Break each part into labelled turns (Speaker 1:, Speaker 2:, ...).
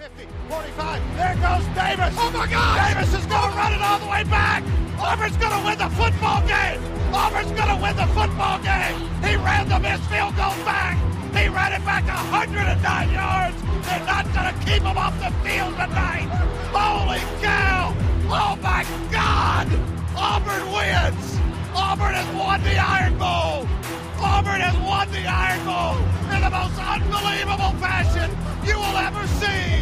Speaker 1: 50, 45. There goes Davis. Oh, my God. Davis is going to run it all the way back. Auburn's going to win the football game. Auburn's going to win the football game. He ran the missed field goal back. He ran it back 109 yards. They're not going to keep him off the field tonight. Holy cow. Oh, my God. Auburn wins. Auburn has won the Iron Bowl. Auburn has won the Iron Bowl in the most unbelievable fashion you will ever see.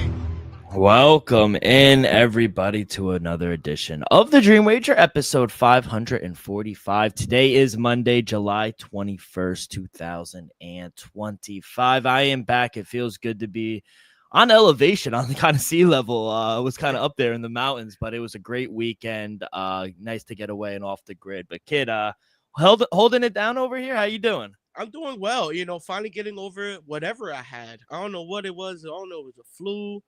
Speaker 2: Welcome in, everybody, to another edition of the Dream Wager, episode 545. Today is Monday, July 21st, 2025. I am back. It feels good to be on elevation, on the kind of sea level. I was kind of up there in the mountains, but it was a great weekend. Nice to get away and off the grid. But kid, holding it down over here. How you doing?
Speaker 3: I'm doing well. Finally getting over whatever I had. I don't know what it was. I don't know. It was a flu.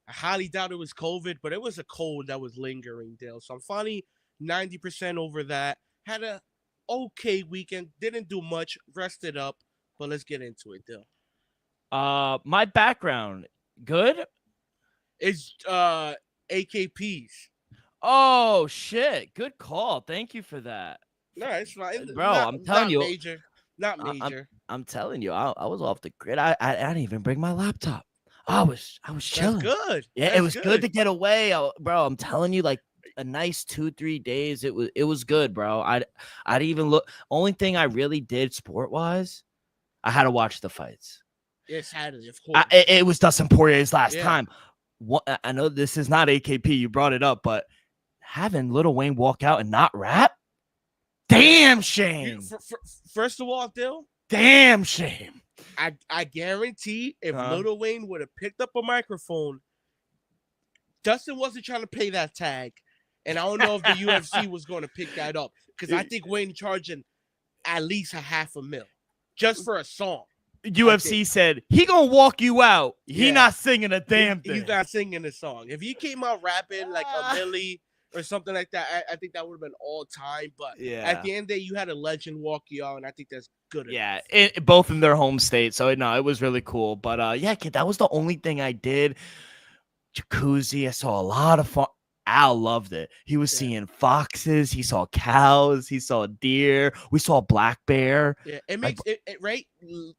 Speaker 3: I highly doubt it was COVID, but it was a cold that was lingering, Dale. So I'm finally 90% over that. Had a okay weekend. Didn't do much. Rested up. But let's get into it, Dale.
Speaker 2: My background, good?
Speaker 3: It's AKPs.
Speaker 2: Oh, shit. Good call. Thank you for that.
Speaker 3: No, it's fine.
Speaker 2: Bro, I'm telling you.
Speaker 3: Not major.
Speaker 2: I'm telling you, I was off the grid. I didn't even bring my laptop. I was chilling.
Speaker 3: That's good.
Speaker 2: Yeah,
Speaker 3: That's
Speaker 2: it was good to get away, bro. I'm telling you, like a nice 2-3 days. It was good, bro. I'd even look. Only thing I really did sport wise, I had to watch the fights.
Speaker 3: It's Saturday, of course.
Speaker 2: It was Dustin Poirier's last time. I know this is not AKP. You brought it up, but having Lil Wayne walk out and not rap, damn shame.
Speaker 3: First of all, Dill,
Speaker 2: damn shame.
Speaker 3: I guarantee if Lil Wayne would have picked up a microphone, Dustin wasn't trying to pay that tag. And I don't know if the UFC was going to pick that up. Because I think Wayne charging at least $500,000 just for a song.
Speaker 2: UFC said, he going to walk you out. He not singing a damn thing.
Speaker 3: He's not singing a song. If he came out rapping like a Millie or something like that, I think that would have been all time. But at the end of the day, you had a legend walk you out, and I think that's good enough.
Speaker 2: Yeah, both in their home state. So, no, it was really cool. But, kid, that was the only thing I did. Jacuzzi, I saw a lot of fun. Al loved it. He was seeing foxes. He saw cows. He saw deer. We saw a black bear.
Speaker 3: Yeah, it makes it right.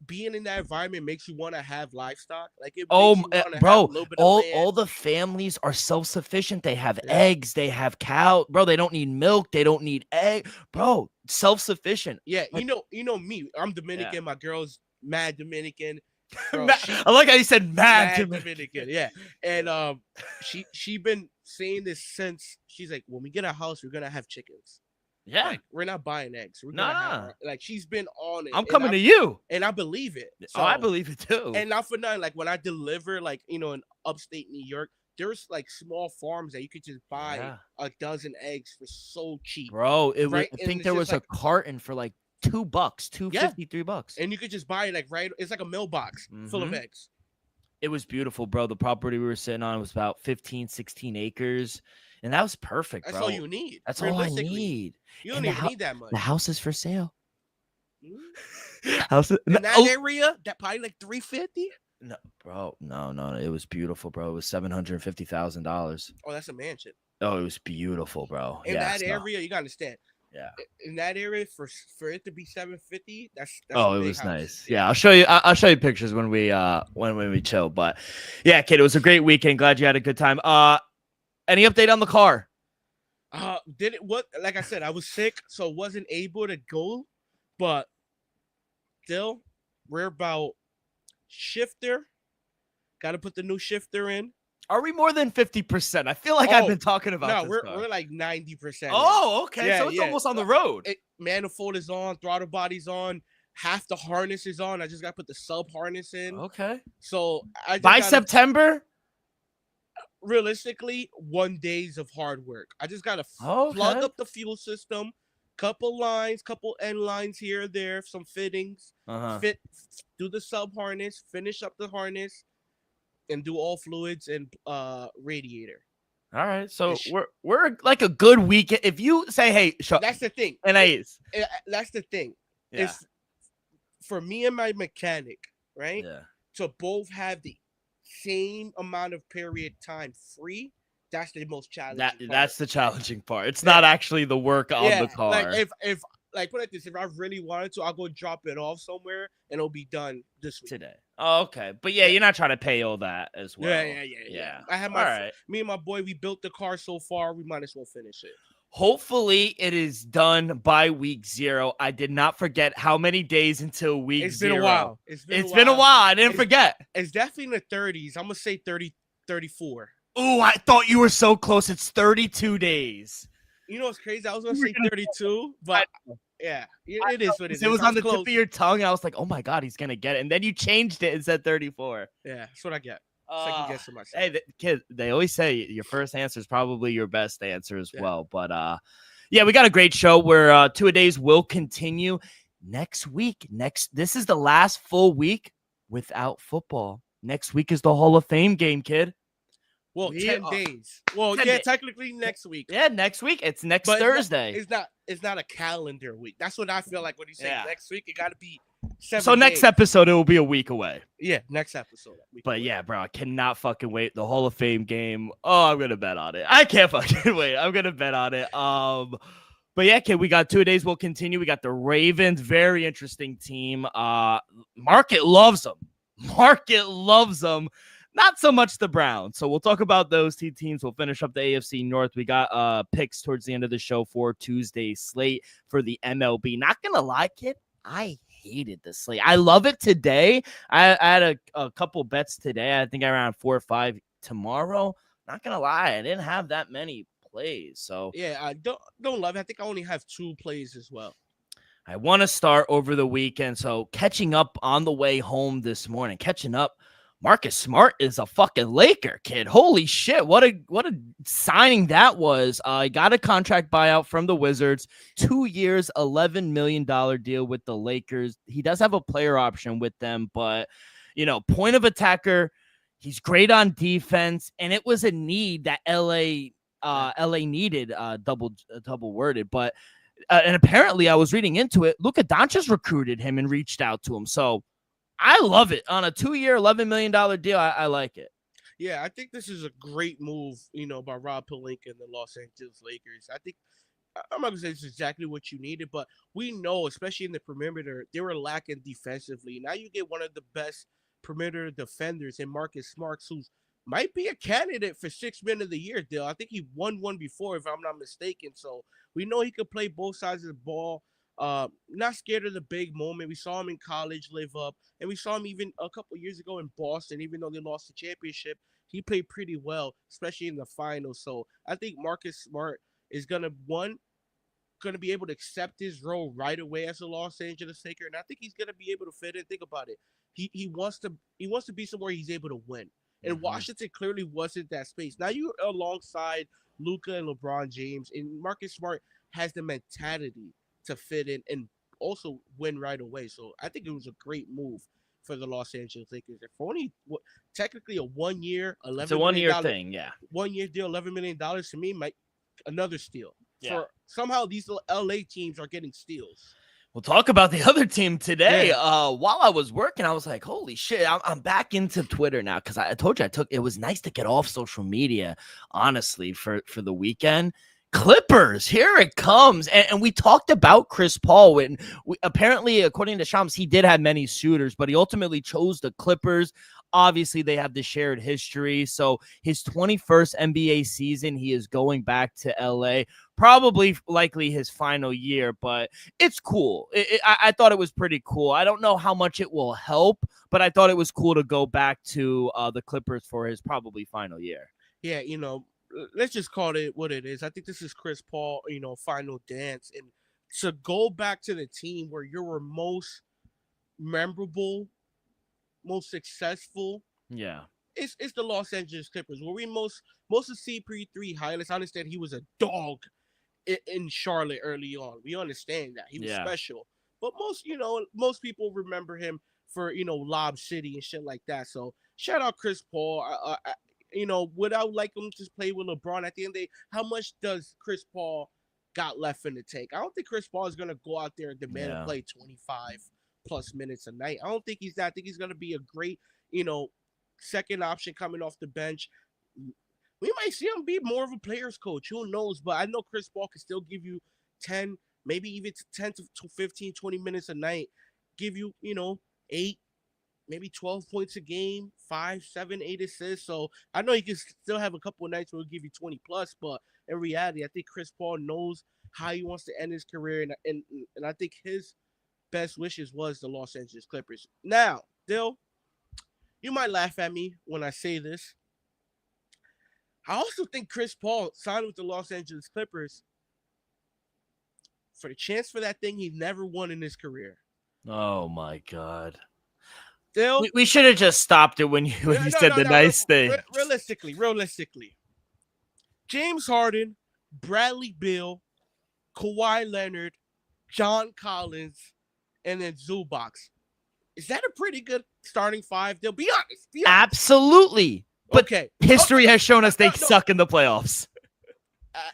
Speaker 3: Being in that environment makes you want to have livestock. Like it.
Speaker 2: Bro, all the families are self-sufficient. They have eggs. They have cow. Bro, they don't need milk. They don't need egg. Bro, self-sufficient.
Speaker 3: Yeah, like, you know me. I'm Dominican. Yeah. My girl's mad Dominican. Bro,
Speaker 2: I like how you said mad
Speaker 3: Dominican. Yeah, and she been saying this since she's like, when we get a house, we're gonna have chickens.
Speaker 2: Yeah,
Speaker 3: like, we're not buying eggs. We're gonna have, like she's been on it.
Speaker 2: I'm coming to you,
Speaker 3: and I believe it. So,
Speaker 2: I believe it too.
Speaker 3: And not for nothing, like when I deliver, like in upstate New York, there's like small farms that you could just buy a dozen eggs for so cheap,
Speaker 2: bro. I think there was a carton for like $2, $2.53,
Speaker 3: and you could just buy it like it's like a mailbox full of eggs.
Speaker 2: It was beautiful, bro. The property we were sitting on was about 15, 16 acres, and that was perfect, bro.
Speaker 3: That's all you need.
Speaker 2: That's all I need.
Speaker 3: You don't even need that much.
Speaker 2: The house is for sale.
Speaker 3: House in that area, that probably like $350.
Speaker 2: No, bro, no. It was beautiful, bro. It was $750,000.
Speaker 3: Oh, that's a mansion.
Speaker 2: Oh, it was beautiful, bro.
Speaker 3: In that area, you gotta understand.
Speaker 2: Yeah.
Speaker 3: In that area, for it to be $750, that's
Speaker 2: it was house. Nice. Yeah, I'll show you pictures when we chill. But yeah, kid, it was a great weekend. Glad you had a good time. Any update on the car?
Speaker 3: Like I said, I was sick, so wasn't able to go. But still, we're about shifter. Got to put the new shifter in.
Speaker 2: Are we more than 50%? I feel like I've been talking about this.
Speaker 3: No, we're like 90%.
Speaker 2: Oh, okay. Yeah, so it's almost on the road.
Speaker 3: Manifold is on, throttle body's on, half the harness is on. I just got to put the sub harness in.
Speaker 2: Okay.
Speaker 3: So
Speaker 2: by September?
Speaker 3: Realistically, 1 days of hard work. I just got to plug up the fuel system, couple lines, couple end lines here or there, some fittings, do the sub harness, finish up the harness, and do all fluids and radiator.
Speaker 2: All right, so we're like a good weekend. If you say, "Hey,
Speaker 3: that's the thing," that's the thing. Yeah. It's for me and my mechanic, right?
Speaker 2: Yeah.
Speaker 3: To both have the same amount of period time free, that's the most challenging part.
Speaker 2: That's the challenging part. It's not actually the work on the car.
Speaker 3: Like if like put it like this, if I really wanted to, I'll go drop it off somewhere and it'll be done this week.
Speaker 2: Today. Oh, okay. But yeah, you're not trying to pay all that as well.
Speaker 3: Yeah. I had me and my boy, we built the car so far, we might as well finish it.
Speaker 2: Hopefully it is done by week 0. I did not forget how many days until week 0.
Speaker 3: It's been a while.
Speaker 2: It's been a while. I didn't forget.
Speaker 3: It's definitely in the 30s. I'm going to say 30, 34.
Speaker 2: Oh, I thought you were so close. It's 32 days.
Speaker 3: You know what's crazy? I was going to say 32, but yeah, it is what it is.
Speaker 2: It was on the tip of your tongue. I was like, oh my God, he's going to get it. And then you changed it and said 34.
Speaker 3: Yeah, that's what I get. Second guessing myself.
Speaker 2: Hey, kid, they always say your first answer is probably your best answer as well. But yeah, we got a great show where two-a-days will continue next week. This is the last full week without football. Next week is the Hall of Fame game, kid.
Speaker 3: Well, 10 days. Well, 10 technically next week.
Speaker 2: Yeah, next week. It's next Thursday.
Speaker 3: It's not a calendar week. That's what I feel like when you say next week. It got to be 7
Speaker 2: So next episode, it will be a week away.
Speaker 3: Yeah, next episode.
Speaker 2: But yeah, bro, I cannot fucking wait. The Hall of Fame game. Oh, I'm gonna bet on it. I can't fucking wait. I'm gonna bet on it. But yeah, kid, we got 2 days. We'll continue. We got the Ravens, very interesting team. Market loves them. Not so much the Browns. So we'll talk about those two teams. We'll finish up the AFC North. We got picks towards the end of the show for Tuesday's slate for the MLB. Not gonna lie, kid, I hated the slate. I love it today. I had a couple bets today. I think I ran 4 or 5 tomorrow. Not gonna lie, I didn't have that many plays. So
Speaker 3: yeah, I don't love it. I think I only have 2 plays as well.
Speaker 2: I want to start over the weekend. So catching up on the way home this morning, Marcus Smart is a fucking Laker, kid. Holy shit. What a signing that was. He got a contract buyout from the Wizards. 2 years, $11 million deal with the Lakers. He does have a player option with them, but, point of attacker. He's great on defense, and it was a need that LA needed, double worded, but and apparently I was reading into it. Luka Doncic recruited him and reached out to him. So I love it. On a 2-year, $11 million deal, I like it.
Speaker 3: Yeah, I think this is a great move, by Rob Pelinka and the Los Angeles Lakers. I think I'm not going to say it's exactly what you needed, but we know, especially in the perimeter, they were lacking defensively. Now you get one of the best perimeter defenders in Marcus Smart, who might be a candidate for 6th Man of the Year deal. I think he won one before, if I'm not mistaken. So we know he could play both sides of the ball. Not scared of the big moment. We saw him in college live up, and we saw him even a couple years ago in Boston. Even though they lost the championship, he played pretty well, especially in the finals. So I think Marcus Smart is gonna be able to accept his role right away as a Los Angeles Laker, and I think he's gonna be able to fit in. Think about it. He wants to be somewhere he's able to win. And Washington clearly wasn't that space. Now you're alongside Luka and LeBron James, and Marcus Smart has the mentality to fit in and also win right away. So I think it was a great move for the Los Angeles Lakers. If only technically a 1 year, $11
Speaker 2: it's a 1 year thing, yeah.
Speaker 3: 1 year deal, $11 million to me might another steal.
Speaker 2: Yeah.
Speaker 3: For somehow these LA teams are getting steals.
Speaker 2: We'll talk about the other team today. Yeah. While I was working, I was like, holy shit, I'm back into Twitter now, because I told you it was nice to get off social media, honestly, for the weekend. Clippers, here it comes. And we talked about Chris Paul. When apparently, according to Shams, he did have many suitors, but he ultimately chose the Clippers. Obviously, they have the shared history. So his 21st NBA season, he is going back to LA. Probably likely his final year, but it's cool. I thought it was pretty cool. I don't know how much it will help, but I thought it was cool to go back to the Clippers for his probably final year.
Speaker 3: Yeah, let's just call it what it is. I think this is Chris Paul, final dance. And to go back to the team where you were most memorable, most successful.
Speaker 2: Yeah.
Speaker 3: It's the Los Angeles Clippers, where we most of CP3 highlights. I understand he was a dog in Charlotte early on. We understand that. He was special. But most people remember him for, Lob City and shit like that. So shout out Chris Paul. Would I like him to play with LeBron at the end of the day? How much does Chris Paul got left in the tank? I don't think Chris Paul is going to go out there and demand to play 25 plus minutes a night. I don't think he's that. I think he's going to be a great, second option coming off the bench. We might see him be more of a player's coach. Who knows? But I know Chris Paul can still give you 10, maybe even 10 to 15, 20 minutes a night. Give you, 8, maybe 12 points a game, 5, 7, 8 assists. So I know he can still have a couple of nights where he'll give you 20 plus. But in reality, I think Chris Paul knows how he wants to end his career. And I think his best wishes was the Los Angeles Clippers. Now, Dill, you might laugh at me when I say this. I also think Chris Paul signed with the Los Angeles Clippers for the chance for that thing he never won in his career.
Speaker 2: Oh, my God.
Speaker 3: Dill,
Speaker 2: We should have just stopped it when you said the nice thing.
Speaker 3: Realistically. James Harden, Bradley Beal, Kawhi Leonard, John Collins, and then Zubac. Is that a pretty good starting five? They'll be honest.
Speaker 2: Absolutely. But
Speaker 3: okay.
Speaker 2: History has shown us they suck in the playoffs.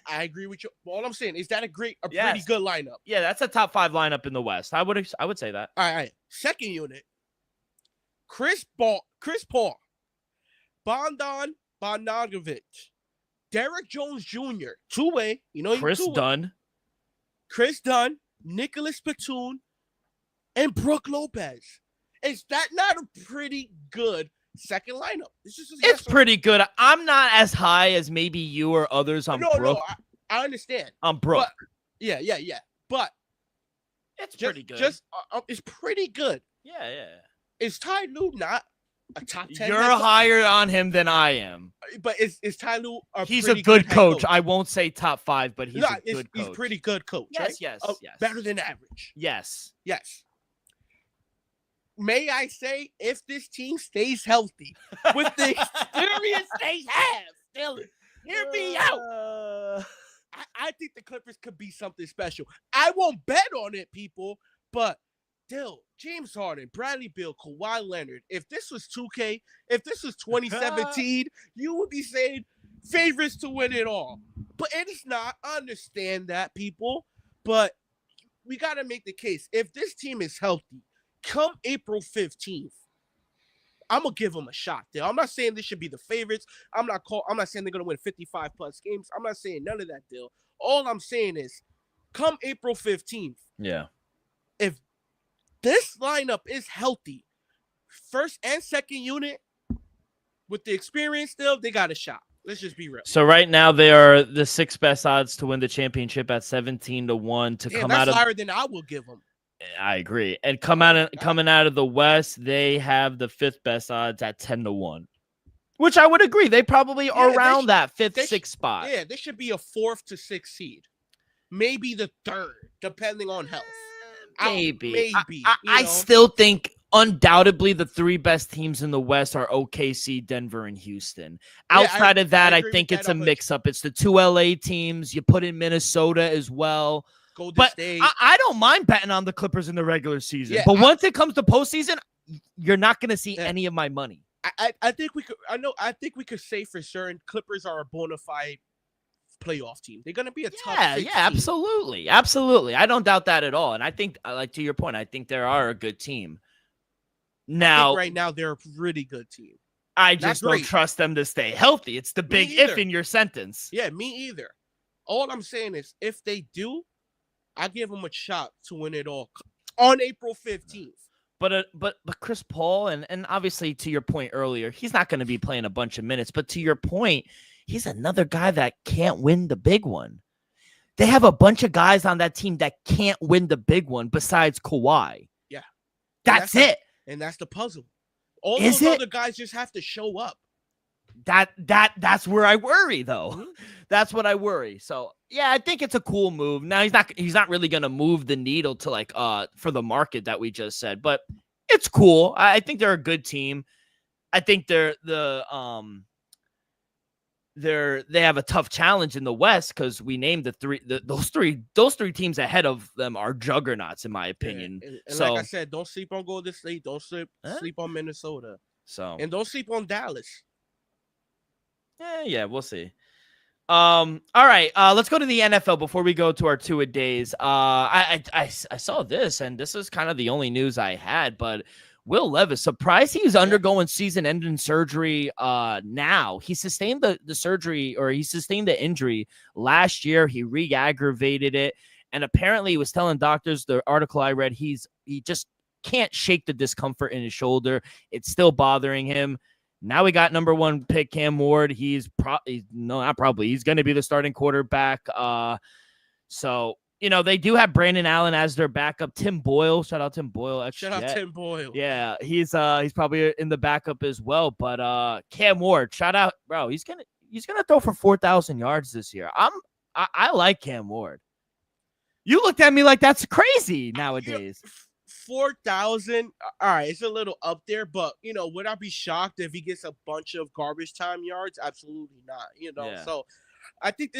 Speaker 3: I agree with you. All I'm saying is that pretty
Speaker 2: Yes.
Speaker 3: good lineup.
Speaker 2: Yeah, that's a top 5 lineup in the West. I would say that.
Speaker 3: All right. Second unit. Chris Paul, Bogdan Bogdanovic, Derek Jones Jr., two-way. Chris Dunn, Nicholas Batum, and Brook Lopez. Is that not a pretty good second lineup?
Speaker 2: It's pretty good. I'm not as high as maybe you or others on Brook.
Speaker 3: No, I understand.
Speaker 2: On Brook.
Speaker 3: But, yeah. But
Speaker 2: it's pretty good.
Speaker 3: It's pretty good.
Speaker 2: Yeah.
Speaker 3: Is Ty Lue not a top 10?
Speaker 2: You're higher on him than I am.
Speaker 3: But is Ty Lue
Speaker 2: he's a good coach. I won't say top 5, but he's a good coach.
Speaker 3: He's pretty good coach.
Speaker 2: Yes,
Speaker 3: right?
Speaker 2: yes.
Speaker 3: Better than average.
Speaker 2: Yes.
Speaker 3: May I say, if this team stays healthy with the experience they have, Dylan, hear me out. I think the Clippers could be something special. I won't bet on it, people, but James Harden, Bradley Beal, Kawhi Leonard, if this was 2K, if this was 2017, you would be saying favorites to win it all. But it is not. I understand that, people, but we got to make the case. If this team is healthy, come April 15th, I'm going to give them a shot there. I'm not saying this should be the favorites. I'm not saying they're going to win 55 plus games. I'm not saying none of that deal. All I'm saying is come April 15th.
Speaker 2: Yeah.
Speaker 3: If this lineup is healthy, first and second unit, with the experience still, they got a shot. Let's just be real.
Speaker 2: So right now they are the 6th best odds to win the championship at 17-1 to come out of.
Speaker 3: That's higher than I will give them.
Speaker 2: I agree. And coming out of the West, they have the 5th best odds at 10-1, which I would agree. They probably are around that 5th, 6th spot.
Speaker 3: Yeah, they should be a 4th to 6th seed, maybe the 3rd, depending on health.
Speaker 2: Maybe. I still think undoubtedly the 3 best teams in the West are OKC, Denver, and Houston. Outside of that, I think it's a mix-up. It's the 2 LA teams. You put in Minnesota as well. But I don't mind betting on the Clippers in the regular season. Yeah, but once it comes to postseason, you're not going to see any of my money.
Speaker 3: I think we could. I think we could say for certain Clippers are a bona fide playoff team. They're going to be a top 6 team.
Speaker 2: Absolutely. I don't doubt that at all. And I think, like to your point, I think they are a good team. Now,
Speaker 3: right now, they're a really good team.
Speaker 2: I just don't trust them to stay healthy. It's the big if in your sentence.
Speaker 3: Yeah, me either. All I'm saying is, if they do, I give them a shot to win it all on April 15th.
Speaker 2: But Chris Paul, and obviously to your point earlier, he's not going to be playing a bunch of minutes. But to your point, he's another guy that can't win the big one. They have a bunch of guys on that team that can't win the big one besides Kawhi.
Speaker 3: Yeah.
Speaker 2: That's it.
Speaker 3: And that's the puzzle. All those other guys just have to show up.
Speaker 2: That's where I worry, though. Mm-hmm. That's what I worry. So yeah, I think it's a cool move. Now he's not really gonna move the needle to for the market that we just said, but it's cool. I think they're a good team. I think they have a tough challenge in the West because we named those three teams ahead of them are juggernauts in my opinion.
Speaker 3: And so, like I said, don't sleep on Golden State. Don't sleep on Minnesota. And don't sleep on Dallas.
Speaker 2: Yeah, we'll see. All right, let's go to the NFL before we go to our 2-a-days. I saw this, and this is kind of the only news I had, but Will Levis, surprised he's undergoing season-ending surgery now. He sustained the surgery, or he sustained the injury last year. He re-aggravated it, and apparently he was telling doctors, the article I read, he just can't shake the discomfort in his shoulder. It's still bothering him. Now we got number 1 pick Cam Ward. He's going to be the starting quarterback. So, they do have Brandon Allen as their backup. Tim Boyle, shout out Tim Boyle.
Speaker 3: Shout out Tim Boyle.
Speaker 2: Yeah, he's probably in the backup as well. But Cam Ward, shout out, bro. He's gonna throw for 4,000 yards this year. I like Cam Ward. You looked at me like that's crazy nowadays.
Speaker 3: 4,000. All right, it's a little up there, but would I be shocked if he gets a bunch of garbage time yards? Absolutely not.
Speaker 2: Yeah.
Speaker 3: So I think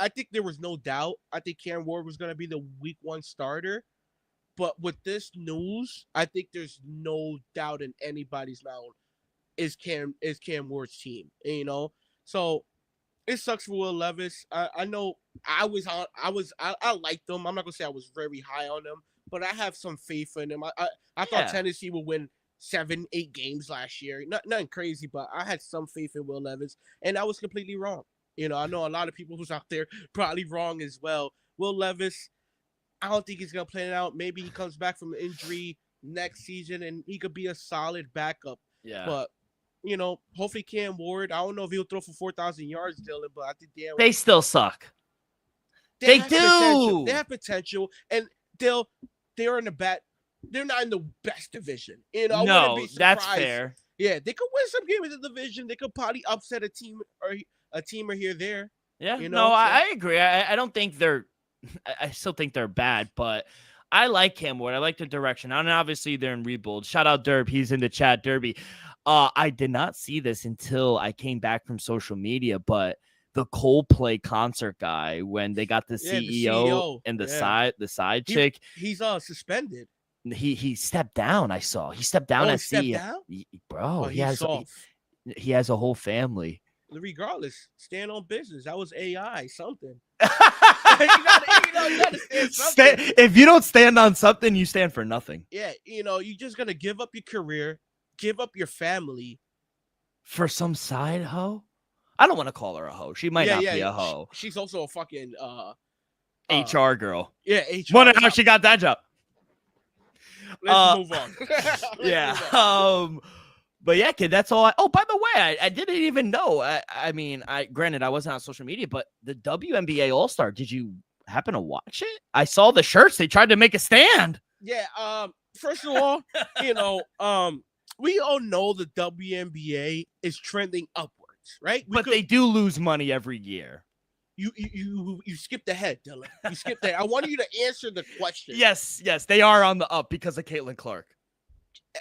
Speaker 3: I think there was no doubt. I think Cam Ward was going to be the week 1 starter. But with this news, I think there's no doubt in anybody's mouth is Cam Ward's team. So it sucks for Will Levis. I know I liked him. I'm not gonna say I was very high on him, but I have some faith in him. I thought Tennessee would win 7-8 games last year. Nothing crazy, but I had some faith in Will Levis, and I was completely wrong. I know a lot of people who's out there probably wrong as well. Will Levis, I don't think he's going to play it out. Maybe he comes back from injury next season and he could be a solid backup.
Speaker 2: Yeah.
Speaker 3: But, hopefully Cam Ward, I don't know if he'll throw for 4,000 yards, Dylan, but I think
Speaker 2: they still suck. They do.
Speaker 3: Potential. They have potential. And they're not in the best division.
Speaker 2: No, that's fair.
Speaker 3: Yeah, they could win some games in the division. They could probably upset a team or here or there.
Speaker 2: Yeah, I agree. I don't think I still think they're bad, but I like Cam Ward. I like the direction. And obviously they're in rebuild. Shout out Derb. He's in the chat, Derby. I did not see this until I came back from social media, but the Coldplay concert guy, when they got the CEO and the side chick,
Speaker 3: he's suspended.
Speaker 2: He stepped down. I saw he stepped down as CEO. Bro, he has a whole family.
Speaker 3: Regardless, stand on business. That was AI, something. you gotta stand something.
Speaker 2: If you don't stand on something, you stand for nothing.
Speaker 3: Yeah, you're just gonna give up your career, give up your family
Speaker 2: for some side hoe. I don't want to call her a hoe. She might not be a hoe.
Speaker 3: She's also a fucking
Speaker 2: HR girl.
Speaker 3: Yeah, HR.
Speaker 2: Wonder how she got that job.
Speaker 3: Let's move on.
Speaker 2: Yeah. But yeah, kid, that's all. Oh, by the way, I didn't even know. Granted, I wasn't on social media, but the WNBA All-Star, did you happen to watch it? I saw the shirts. They tried to make a stand.
Speaker 3: Yeah. First of all, we all know the WNBA is trending upwards, right?
Speaker 2: But they do lose money every year.
Speaker 3: You skipped ahead, Dylan. You skipped ahead. I wanted you to answer the question.
Speaker 2: Yes, they are on the up because of Caitlin Clark.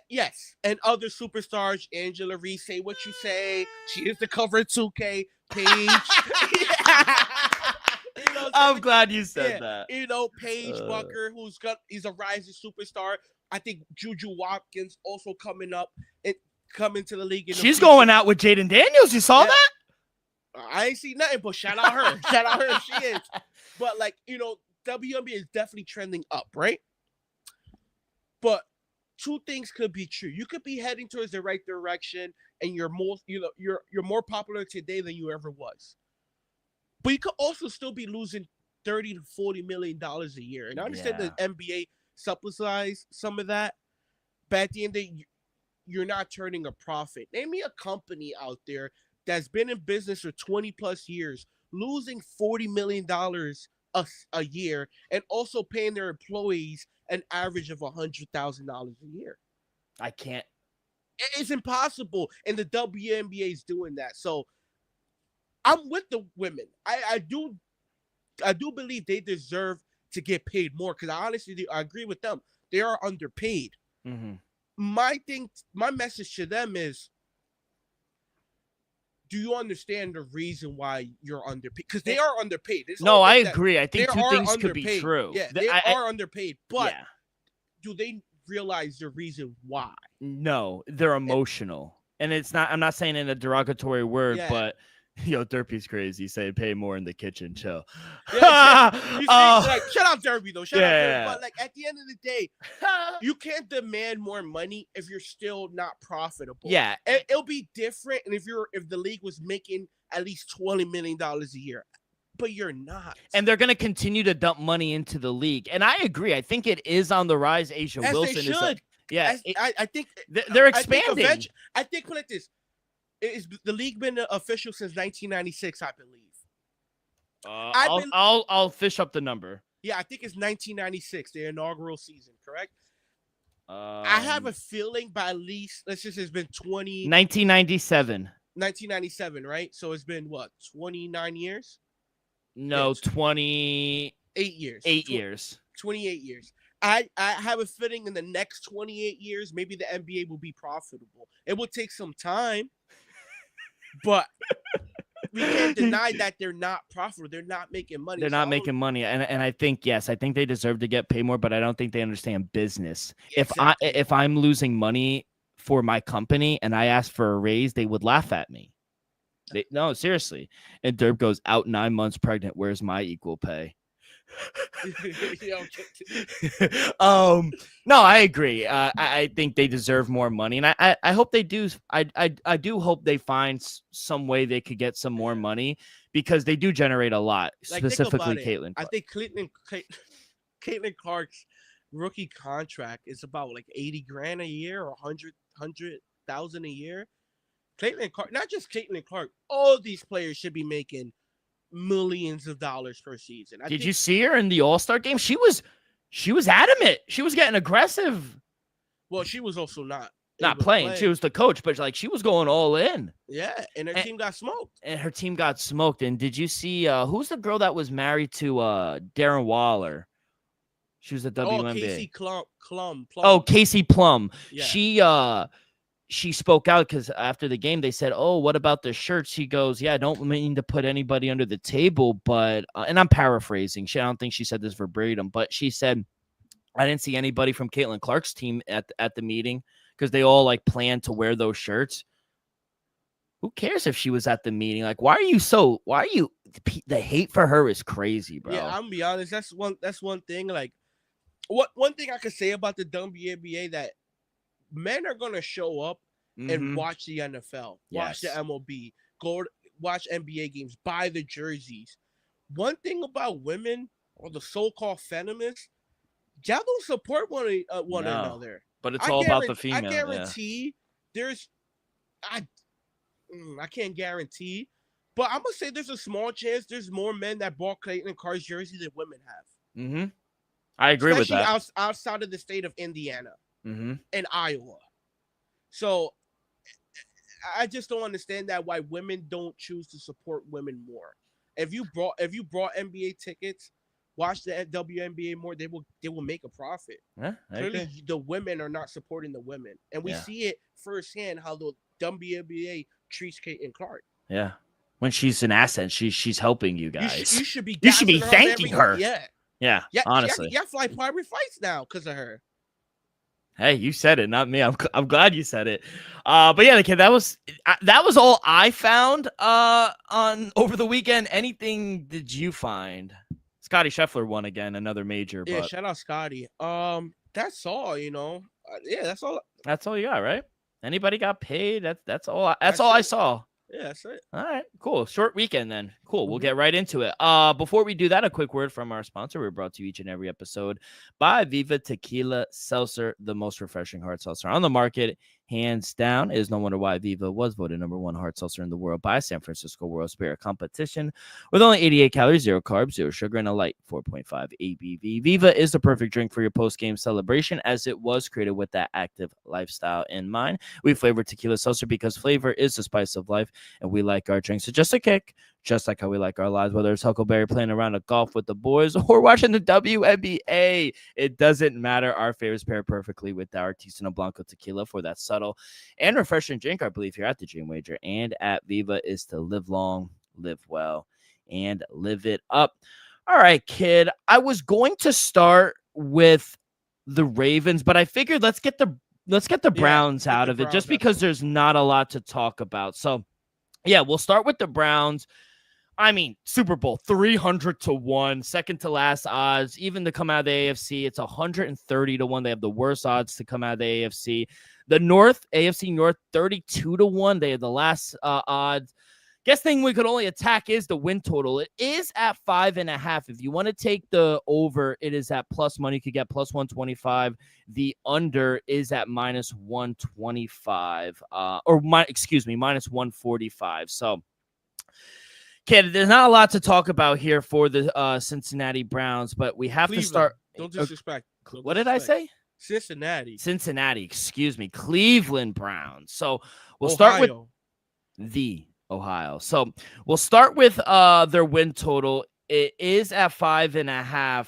Speaker 3: Yes, and other superstars, Angela Reese, say what you say. She is the cover of 2K page.
Speaker 2: I'm glad you said that.
Speaker 3: Paige Bucker, he's a rising superstar. I think Juju Watkins also coming to the league.
Speaker 2: She's going out with Jaden Daniels. You saw that?
Speaker 3: I ain't see nothing, but shout out her. Shout out her if she is. But WNBA is definitely trending up, right? But two things could be true. You could be heading towards the right direction, and you're more popular today than you ever was. But you could also still be losing $30 to $40 million a year. And I understand the NBA subsidize some of that, but at the end of the day, you're not turning a profit. Name me a company out there that's been in business for 20 plus years, losing $40 million a year, and also paying their employees an average of $100,000 a year.
Speaker 2: I can't.
Speaker 3: It's impossible, and the WNBA is doing that. So I'm with the women. I do believe they deserve to get paid more, because I agree with them. They are underpaid.
Speaker 2: Mm-hmm.
Speaker 3: My message to them is, do you understand the reason why you're underpaid? Because they are underpaid.
Speaker 2: I agree. I think two things could be true.
Speaker 3: Yeah, they are underpaid, but do they realize the reason why?
Speaker 2: No, they're emotional. And it's not, I'm not saying in a derogatory word, but Yo, Derpy's crazy. Saying pay more in the kitchen. Chill.
Speaker 3: Yeah, you see, like, shout out Derby though. Shout out Derby.
Speaker 2: Yeah.
Speaker 3: But like at the end of the day, you can't demand more money if you're still not profitable.
Speaker 2: Yeah.
Speaker 3: It'll be different, and if the league was making at least $20 million a year, but you're not.
Speaker 2: And they're going to continue to dump money into the league. And I agree. I think it is on the rise. Asia
Speaker 3: As
Speaker 2: Wilson
Speaker 3: they should. I think
Speaker 2: they're expanding.
Speaker 3: I think put it like this. Is the league been official since 1996? I believe.
Speaker 2: I'll fish up the number.
Speaker 3: Yeah, I think it's 1996, the inaugural season. Correct. I have a feeling by at least it's been
Speaker 2: 1997.
Speaker 3: 1997, right? So it's been what, 29 years?
Speaker 2: No,
Speaker 3: yeah,
Speaker 2: 28
Speaker 3: years.
Speaker 2: 8 years.
Speaker 3: 28 years. I have a feeling in the next 28 years, maybe the NBA will be profitable. It will take some time. But we can't deny that they're not profitable. They're not making money.
Speaker 2: They're not making money. And I think, yes, I think they deserve to get paid more, but I don't think they understand business. Exactly. If I'm losing money for my company and I ask for a raise, they would laugh at me. No, seriously. And Derp goes, out 9 months pregnant. Where's my equal pay? No, I agree. I think they deserve more money, and I hope they do. I do hope they find some way they could get some more money because they do generate a lot. Like, specifically, Caitlin.
Speaker 3: I think Caitlin Clark's rookie contract is about like $80,000 a year or 100,000 a year. Caitlin Clark, not just Caitlin Clark, all these players should be making millions of dollars per season.
Speaker 2: Did you see her in the All-Star game? She was adamant. She was getting aggressive.
Speaker 3: Well, she was also not
Speaker 2: playing. She was the coach, but like she was going all in.
Speaker 3: Yeah, and her team got smoked.
Speaker 2: And did you see who's the girl that was married to Darren Waller? She was a WNBA.
Speaker 3: Casey Plum.
Speaker 2: Oh, Casey Plum.
Speaker 3: Yeah.
Speaker 2: She spoke out because after the game, they said, oh, what about the shirts? She goes, yeah, I don't mean to put anybody under the table, but, and I'm paraphrasing. I don't think she said this verbatim, but she said, I didn't see anybody from Caitlin Clark's team at the meeting because they all like planned to wear those shirts. Who cares if she was at the meeting? Like, the hate for her is crazy, bro.
Speaker 3: Yeah, I'm gonna be honest. That's one thing. Like, one thing I could say about the WNBA that men are going to show up and watch the NFL, watch the MLB, go watch NBA games, buy the jerseys. One thing about women or the so-called feminists, y'all don't support one another.
Speaker 2: But it's all about the female.
Speaker 3: I guarantee I can't guarantee, but I'm going to say there's a small chance there's more men that bought Caitlin Clark's jersey than women have.
Speaker 2: Mm-hmm. I agree with that.
Speaker 3: Especially outside of the state of Indiana. In Iowa. So I just don't understand why women don't choose to support women more. If you brought NBA tickets, watch the WNBA more, they will make a profit.
Speaker 2: Yeah,
Speaker 3: clearly the women are not supporting the women. And we see it firsthand how the WNBA treats Caitlin Clark.
Speaker 2: Yeah. When she's an asset, she's helping you guys.
Speaker 3: You should be
Speaker 2: thanking her.
Speaker 3: Yeah.
Speaker 2: Honestly.
Speaker 3: Yeah, fly private flights now because of her.
Speaker 2: Hey, you said it, not me. I'm glad you said it. But yeah, kid, that was all I found on over the weekend. Anything did you find? Scotty Scheffler won again, another major.
Speaker 3: Yeah, shout out Scotty. That's all. That's all.
Speaker 2: That's all you got, right? Anybody got paid? That's all. That's all I saw.
Speaker 3: Yeah, that's it.
Speaker 2: All right, cool. Short weekend then. Cool. We'll get right into it. Before we do that, a quick word from our sponsor. We're brought to you each and every episode by Viva Tequila Seltzer, the most refreshing hard seltzer on the market. Hands down, it is no wonder why Viva was voted #1 hard seltzer in the world by San Francisco World Spirit Competition. With only 88 calories, 0 carbs, 0 sugar, and a light 4.5 ABV. Viva is the perfect drink for your post-game celebration as it was created with that active lifestyle in mind. We flavor tequila seltzer because flavor is the spice of life, and we like our drinks. So just a kick, just like how we like our lives, whether it's Huckleberry playing around a golf with the boys or watching the WNBA. It doesn't matter. Our favorites pair perfectly with our Artisanal Blanco tequila for that subtle and refreshing drink, I believe, here at the Dream Wager and at Viva is to live long, live well, and live it up. All right, kid. I was going to start with the Ravens, but I figured let's get the Browns out of it just because there's not a lot to talk about. So Yeah, we'll start with the Browns. I mean, Super Bowl 300-1, second to last odds. Even to come out of the AFC, it's 130-1. They have the worst odds to come out of the AFC. The North, AFC North, 32-1. They have the last odds. Guess thing we could only attack is the win total. It is at 5.5. If you want to take the over, it is at plus money. You could get plus 125. The under is at minus 125. Minus 145. So, kid, there's not a lot to talk about here for the Cincinnati Browns, but we have
Speaker 3: Cleveland.
Speaker 2: to start.
Speaker 3: Don't disrespect.
Speaker 2: What did I say?
Speaker 3: Cincinnati.
Speaker 2: Excuse me. Cleveland Browns. So we'll start with the Ohio. So we'll start with their win total. It is at 5.5.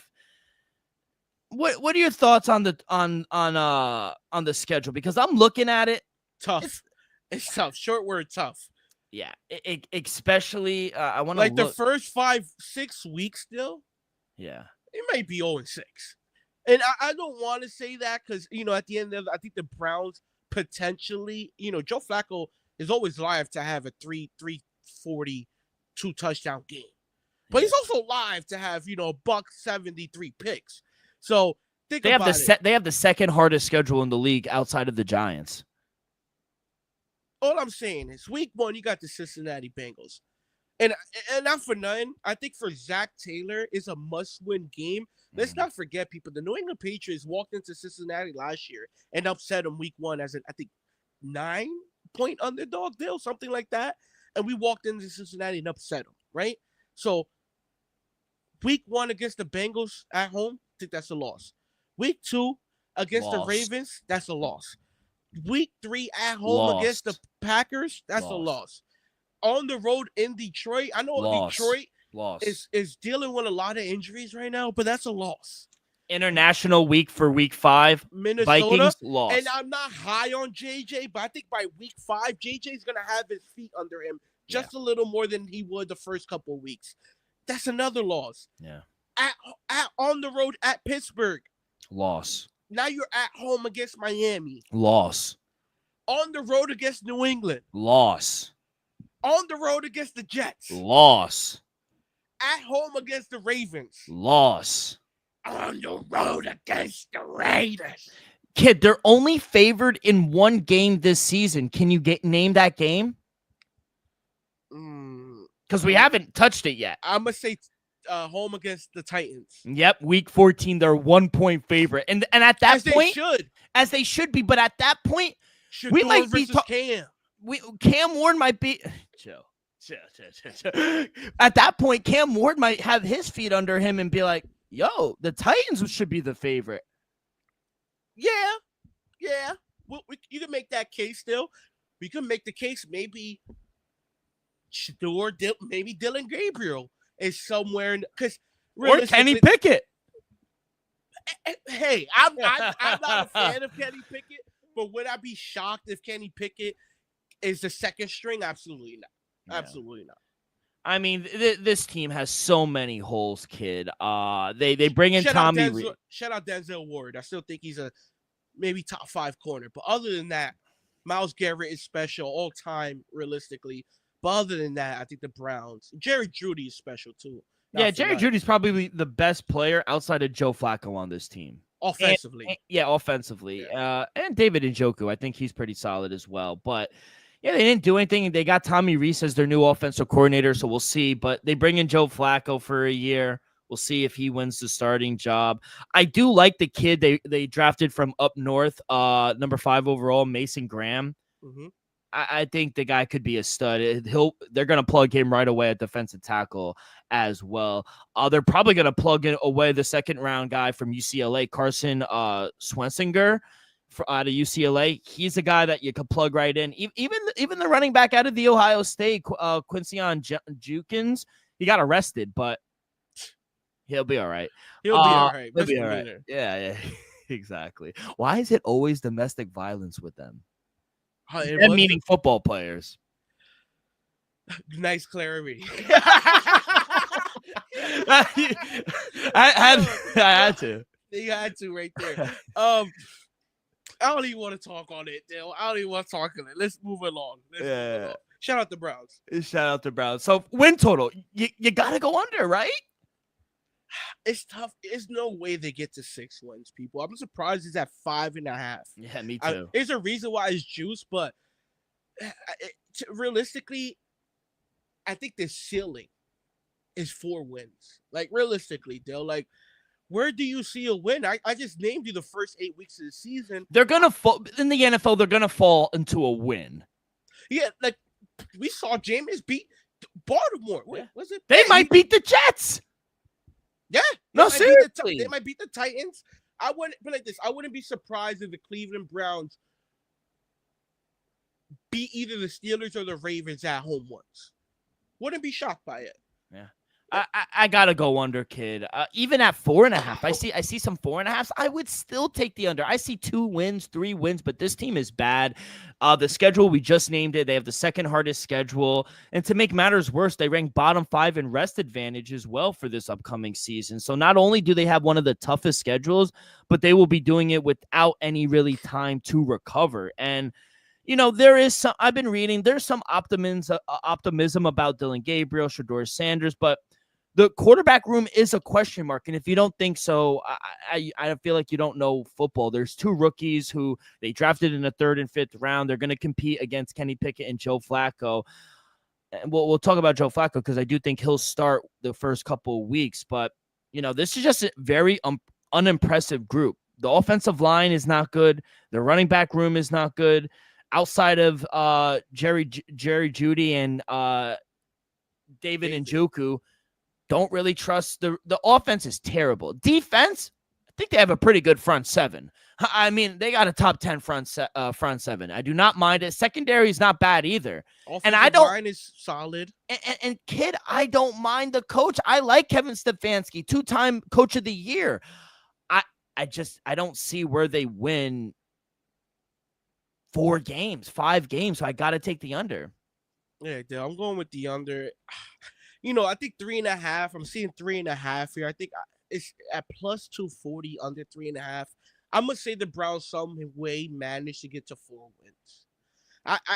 Speaker 2: What are your thoughts on the schedule? Because I'm looking at it.
Speaker 3: Tough. It's tough. Short word, tough.
Speaker 2: Yeah, especially I want to
Speaker 3: like the first 5-6 weeks still.
Speaker 2: Yeah,
Speaker 3: it might be 0-6, and I don't want to say that because at the end of I think the Browns potentially Joe Flacco is always live to have a 340 touchdown game, but he's also live to have $173 picks. So they have
Speaker 2: the second hardest schedule in the league outside of the Giants.
Speaker 3: All I'm saying is week 1, you got the Cincinnati Bengals. And not for nothing, I think for Zach Taylor, it's a must-win game. Let's not forget, people, the New England Patriots walked into Cincinnati last year and upset them week 1 as I think 9-point underdog deal, something like that. And we walked into Cincinnati and upset them, right? So week 1 against the Bengals at home, I think that's a loss. Week 2 against the Ravens, that's a loss. Week 3 at home against the Packers, that's a loss. On the road in Detroit, I know Detroit is dealing with a lot of injuries right now, but that's a loss.
Speaker 2: International week for week 5,
Speaker 3: Minnesota,
Speaker 2: Vikings lost.
Speaker 3: And I'm not high on JJ, but I think by week 5, JJ's going to have his feet under him just a little more than he would the first couple of weeks. That's another loss.
Speaker 2: Yeah.
Speaker 3: On the road at Pittsburgh.
Speaker 2: Loss.
Speaker 3: Now you're at home against Miami.
Speaker 2: Loss.
Speaker 3: On the road against New England.
Speaker 2: Loss.
Speaker 3: On the road against the Jets.
Speaker 2: Loss.
Speaker 3: At home against the Ravens.
Speaker 2: Loss.
Speaker 3: On the road against the Raiders.
Speaker 2: Kid, they're only favored in one game this season. Can you name that game? Because we haven't touched it yet.
Speaker 3: I'm going to say home against the Titans.
Speaker 2: Yep, week 14, they're 1-point favorite. And at that point, as they should be, but at that point, we might be
Speaker 3: Cam.
Speaker 2: Cam Ward might be chill. At that point, Cam Ward might have his feet under him and be like, yo, the Titans should be the favorite.
Speaker 3: Yeah. Well, you can make that case still. We can make the case maybe maybe Dylan Gabriel is somewhere
Speaker 2: or Kenny Pickett.
Speaker 3: Hey, I'm not a fan of Kenny Pickett, but would I be shocked if Kenny Pickett is the second string? Absolutely not.
Speaker 2: Yeah.
Speaker 3: Absolutely not.
Speaker 2: I mean, this team has so many holes, kid. They bring in Tommy Reed.
Speaker 3: Shout out Denzel Ward. I still think he's a maybe top 5 corner. But other than that, Myles Garrett is special all time, realistically. But other than that, I think the Browns. Jerry Jeudy is special, too.
Speaker 2: Jerry Jeudy's probably the best player outside of Joe Flacco on this team.
Speaker 3: Offensively.
Speaker 2: Offensively.
Speaker 3: Yeah.
Speaker 2: And David Njoku, I think he's pretty solid as well. But, yeah, they didn't do anything. They got Tommy Reese as their new offensive coordinator, so we'll see. But they bring in Joe Flacco for a year. We'll see if he wins the starting job. I do like the kid they drafted from up north, number 5 overall, Mason Graham.
Speaker 3: Mm-hmm.
Speaker 2: I think the guy could be a stud. They're going to plug him right away at defensive tackle as well. They're probably going to plug away the second-round guy from UCLA, Carson Schwarzenegger out of UCLA. He's a guy that you could plug right in. Even the running back out of the Ohio State, Quincy Jukins, he got arrested, but he'll be all right.
Speaker 3: He'll be all right.
Speaker 2: He'll be all right. Yeah, exactly. Why is it always domestic violence with them? And meaning football players.
Speaker 3: Nice clarity.
Speaker 2: I had to.
Speaker 3: You had to right there. I don't even want to talk on it, Dale. I don't even want to talk on it. Let's move along. Shout out the Browns.
Speaker 2: Shout out to Browns. So win total, you got to go under, right?
Speaker 3: It's tough. There's no way they get to 6 wins, people. I'm surprised it's at 5.5.
Speaker 2: Yeah, me too.
Speaker 3: There's a reason why it's juice, but realistically, I think the ceiling is 4 wins. Like, realistically, Dale, like, where do you see a win? I just named you the first 8 weeks of the season.
Speaker 2: They're going to fall in the NFL. They're going to fall into a win.
Speaker 3: Yeah, like, we saw Jameis beat Baltimore.
Speaker 2: Yeah.
Speaker 3: Was it?
Speaker 2: They might beat the Jets.
Speaker 3: Yeah.
Speaker 2: No, seriously.
Speaker 3: They might beat the Titans. I wouldn't put it like this. I wouldn't be surprised if the Cleveland Browns beat either the Steelers or the Ravens at home once. Wouldn't be shocked by it.
Speaker 2: Yeah. I gotta go under, kid. Even at 4.5, I see some 4.5s. I would still take the under. I see 2 wins, 3 wins, but this team is bad. The schedule, we just named it. They have the second hardest schedule, and to make matters worse, they rank bottom 5 in rest advantage as well for this upcoming season. So not only do they have one of the toughest schedules, but they will be doing it without any really time to recover. And there is some. I've been reading. There's some optimism about Dylan Gabriel, Shedeur Sanders, but the quarterback room is a question mark, and if you don't think so, I feel like you don't know football. There's 2 rookies who they drafted in the 3rd and 5th round. They're going to compete against Kenny Pickett and Joe Flacco. And we'll talk about Joe Flacco because I do think he'll start the first couple of weeks. But this is just a very unimpressive group. The offensive line is not good. The running back room is not good. Outside of Jerry Jeudy and David Njoku. Don't really trust the offense is terrible. Defense, I think they have a pretty good front 7. I mean, they got a top 10 front 7. I do not mind it. Secondary is not bad either.
Speaker 3: Offensive line is solid.
Speaker 2: And kid, I don't mind the coach. I like Kevin Stefanski, 2-time coach of the year. I don't see where they win 4 games, 5 games. So I got to take the under.
Speaker 3: Yeah, dude, I'm going with the under. I think 3.5. I'm seeing 3.5 here. I think it's at plus 240 under 3.5. I'm gonna say the Browns some way managed to get to 4 wins.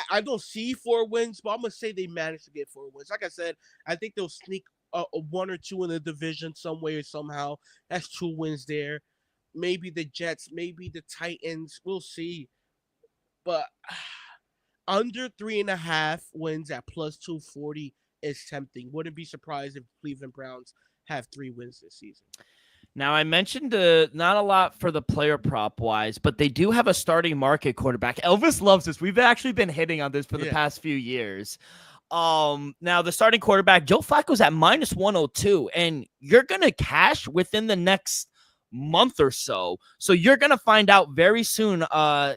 Speaker 3: I don't see 4 wins, but I'm gonna say they managed to get 4 wins. Like I said, I think they'll sneak a 1 or 2 in the division some way or somehow. That's 2 wins there. Maybe the Jets, maybe the Titans. We'll see. But under 3.5 wins at plus 240 is tempting. Wouldn't be surprised if Cleveland Browns have 3 wins this season.
Speaker 2: Now, I mentioned not a lot for the player prop wise, but they do have a starting market quarterback. Elvis loves this. We've actually been hitting on this for the past few years. Now, the starting quarterback, Joe Flacco's at minus 102, and you're going to cash within the next month or so. So you're going to find out very soon.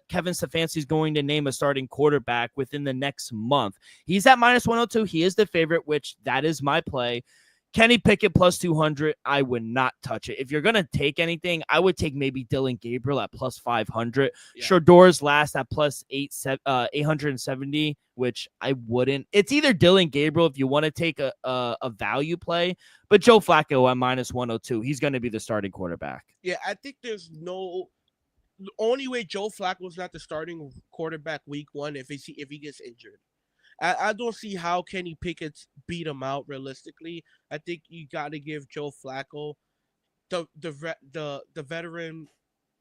Speaker 2: Kevin Stefanski is going to name a starting quarterback within the next month. He's at minus 102. He is the favorite, which that is my play. Kenny Pickett plus 200. I would not touch it. If you're going to take anything, I would take maybe Dylan Gabriel at plus 500. Yeah. Shedeur's last at plus 870, which I wouldn't. It's either Dylan Gabriel if you want to take a value play, but Joe Flacco at minus 102. He's going to be the starting quarterback.
Speaker 3: Yeah, I think the only way Joe Flacco's not the starting quarterback week 1 if he gets injured. I don't see how Kenny Pickett beat him out realistically. I think you got to give Joe Flacco the veteran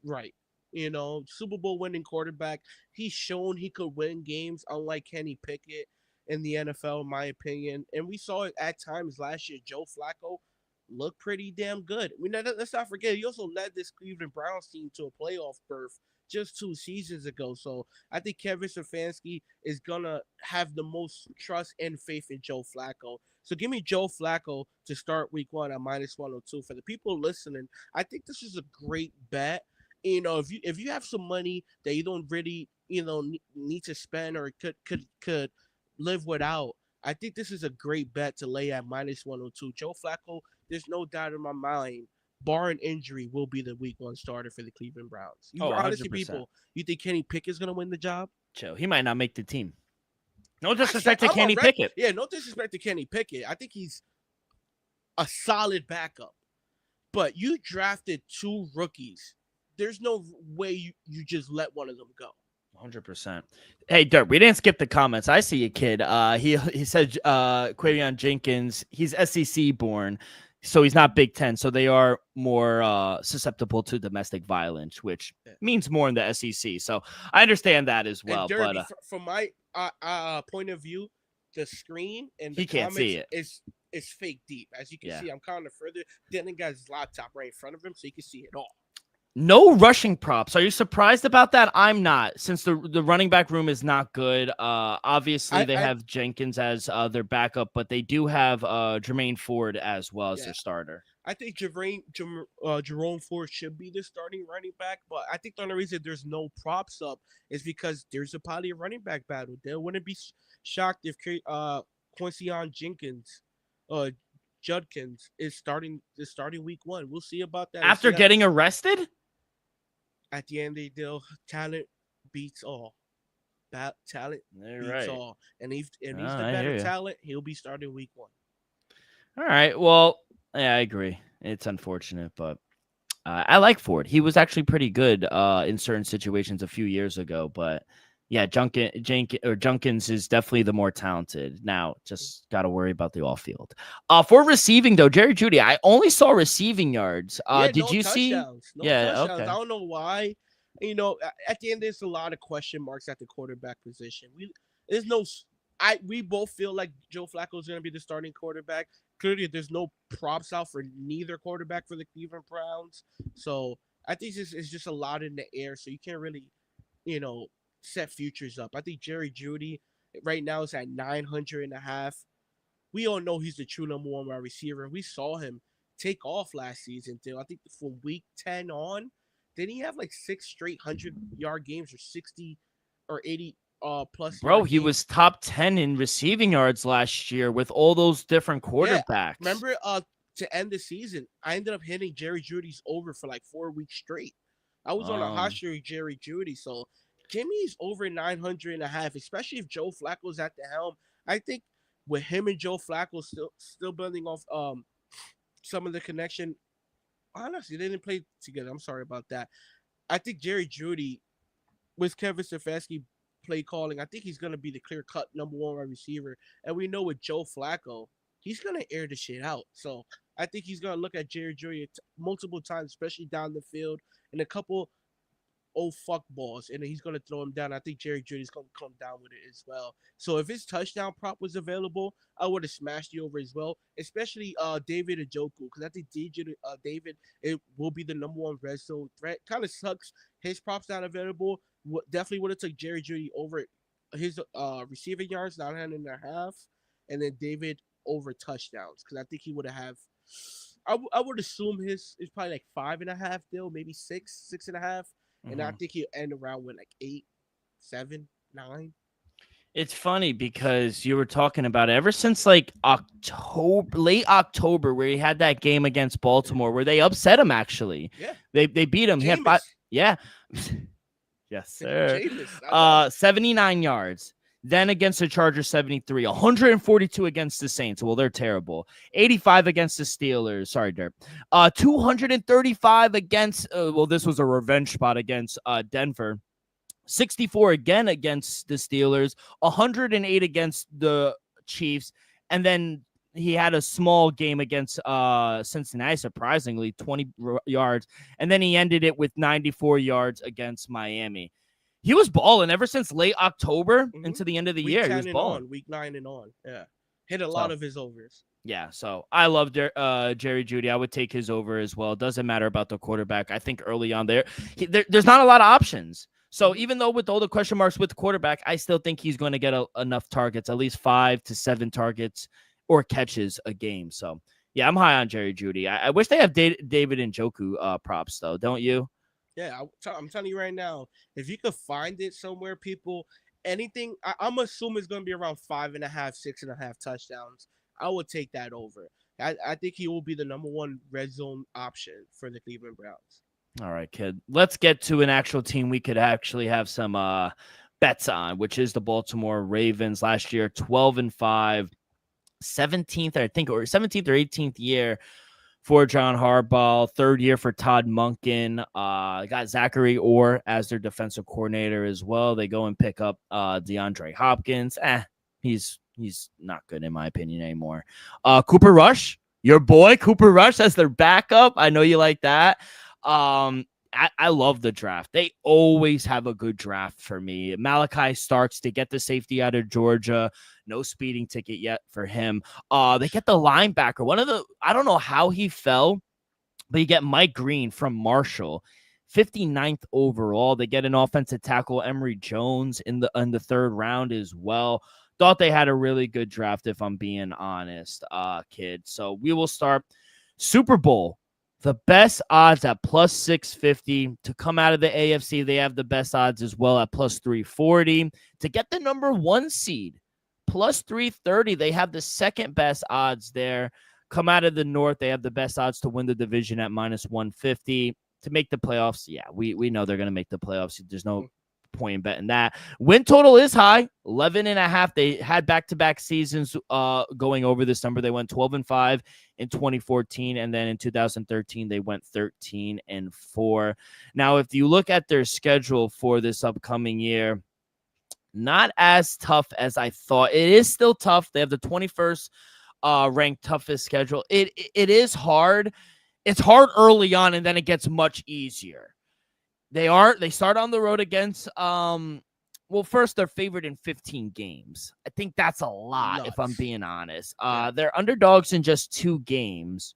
Speaker 3: right. Super Bowl winning quarterback. He's shown he could win games, unlike Kenny Pickett in the NFL, in my opinion. And we saw it at times last year. Joe Flacco looked pretty damn good. Let's not forget, he also led this Cleveland Browns team to a playoff berth just 2 seasons ago. So I think Kevin Stefanski is going to have the most trust and faith in Joe Flacco. So give me Joe Flacco to start week 1 at minus 102. For the people listening, I think this is a great bet. If you have some money that you don't really, need to spend or could live without, I think this is a great bet to lay at minus 102. Joe Flacco, there's no doubt in my mind, barring injury, will be the week 1 starter for the Cleveland Browns. Honestly, 100%. People, you think Kenny Pickett's going to win the job?
Speaker 2: Chill. He might not make the team. No disrespect to Kenny Pickett.
Speaker 3: Yeah, no disrespect to Kenny Pickett. I think he's a solid backup. But you drafted 2 rookies. There's no way you just let one of them go.
Speaker 2: 100%. Hey, Dirk, we didn't skip the comments. I see you, kid. He said Quavion Jenkins, he's SEC born, so he's not Big Ten. So they are more susceptible to domestic violence, which means more in the SEC. So I understand that as well.
Speaker 3: And Derby,
Speaker 2: but
Speaker 3: from my point of view, the screen and the
Speaker 2: he can't
Speaker 3: comments
Speaker 2: see it.
Speaker 3: is fake deep. As you can see, I'm kind of further. Dylan got his laptop right in front of him, so you can see it all.
Speaker 2: No rushing props. Are you surprised about that? I'm not, since the running back room is not good. Obviously, they have Jenkins as their backup, but they do have Jermaine Ford as well as their starter.
Speaker 3: I think Jerome Ford should be the starting running back, but I think the only reason there's no props up is because there's a probably a running back battle. They wouldn't be shocked if Quincy Jenkins, Judkins is starting week 1. We'll see about that.
Speaker 2: After getting arrested?
Speaker 3: At the end, they deal talent beats all. Talent beats all. And he's the better talent. He'll be starting week 1.
Speaker 2: All right. Well, yeah, I agree. It's unfortunate, but I like Ford. He was actually pretty good in certain situations a few years ago. But yeah, Jenkins is definitely the more talented. Now, just got to worry about the off field. For receiving, though, Jerry Jeudy, I only saw receiving yards. Did you see?
Speaker 3: Touchdowns. Okay. I don't know why. At the end, there's a lot of question marks at the quarterback position. We both feel like Joe Flacco is going to be the starting quarterback. Clearly, there's no props out for neither quarterback for the Cleveland Browns. So I think it's just a lot in the air. So you can't really, set futures up. I think Jerry Jeudy right now is at 900.5. We all know he's the true number 1 wide receiver. We saw him take off last season, too. I think from week 10 on, didn't he have like 6 straight 100-yard games or 60 or 80 plus?
Speaker 2: Bro, he was top 10 in receiving yards last year with all those different quarterbacks.
Speaker 3: Yeah. Remember, to end the season, I ended up hitting Jerry Jeudy's over for like 4 weeks straight. I was on a hot streak Jerry Jeudy, so Jimmy's over 900.5, especially if Joe Flacco's at the helm. I think with him and Joe Flacco still building off some of the connection. Honestly, they didn't play together. I'm sorry about that. I think Jerry Jeudy with Kevin Stefanski play calling, I think he's gonna be the clear-cut number 1 wide receiver. And we know with Joe Flacco, he's gonna air the shit out. So I think he's gonna look at Jerry Jeudy multiple times, especially down the field, and a couple fuck balls, and then he's gonna throw him down. I think Jerry Jeudy's gonna come down with it as well. So if his touchdown prop was available, I would have smashed you over as well, especially David Njoku, because I think David it will be the number 1 red zone threat. Kind of sucks his props not available. Definitely would have took Jerry Jeudy over his receiving yards 900.5, and then David over touchdowns, because I think he would have. I would assume his is probably like 5.5 deal, maybe 6.5. And I think he'll end around with like 8, 7, 9.
Speaker 2: It's funny because you were talking about it ever since like late October, where he had that game against Baltimore, where they upset him. Actually, they beat him. He had 5, yes, sir. 79 yards. Then against the Chargers, 73, 142 against the Saints. Well, they're terrible. 85 against the Steelers. Sorry, Derp. 235 against, this was a revenge spot against Denver. 64 again against the Steelers. 108 against the Chiefs. And then he had a small game against Cincinnati, surprisingly, 20 yards. And then he ended it with 94 yards against Miami. He was balling ever since late October into the end of the year. He was balling.
Speaker 3: Week 9 and on. Yeah. Hit a lot of his overs.
Speaker 2: Yeah, so I love Jerry Jeudy. I would take his over as well. It doesn't matter about the quarterback. I think early on there's not a lot of options. So even though with all the question marks with the quarterback, I still think he's going to get enough targets, at least 5 to 7 targets or catches a game. So, yeah, I'm high on Jerry Jeudy. I wish they have David Njoku props, though, don't you?
Speaker 3: Yeah, I'm telling you right now, if you could find it somewhere, people, anything, I'm assuming it's going to be around 5.5, 6.5 touchdowns. I would take that over. I think he will be the number 1 red zone option for the Cleveland Browns.
Speaker 2: All right, kid. Let's get to an actual team we could actually have some bets on, which is the Baltimore Ravens. Last year, 12-5, 17th, I think, or 17th or 18th year for John Harbaugh. Third year for Todd Monken. Got Zachary Orr as their defensive coordinator as well. They go and pick up DeAndre Hopkins. He's not good in my opinion anymore. Cooper Rush, your boy Cooper Rush as their backup. I know you like that. I love the draft. They always have a good draft for me. Malachi Starks, to get the safety out of Georgia. No speeding ticket yet for him. They get the linebacker. I don't know how he fell, but you get Mike Green from Marshall, 59th overall. They get an offensive tackle, Emory Jones, in the third round as well. Thought they had a really good draft, if I'm being honest, kid. So we will start Super Bowl. The best odds at plus 650 to come out of the AFC. They have the best odds as well at plus 340 to get the number 1 seed. Plus 330. They have the second best odds there. Come out of the North. They have the best odds to win the division at minus 150 to make the playoffs. Yeah, we know they're going to make the playoffs. There's no point in betting that. Win total is high, 11.5. They had back-to-back seasons going over this number. They went 12-5 in 2014, and then in 2013 they went 13-4. Now, if you look at their schedule for this upcoming year, not as tough as I thought. It is still tough. They have the 21st ranked toughest schedule. It is hard. It's hard early on, and then it gets much easier. They start on the road against first they're favored in 15 games. I think that's a lot. Nuts. If I'm being honest. They're underdogs in just 2 games.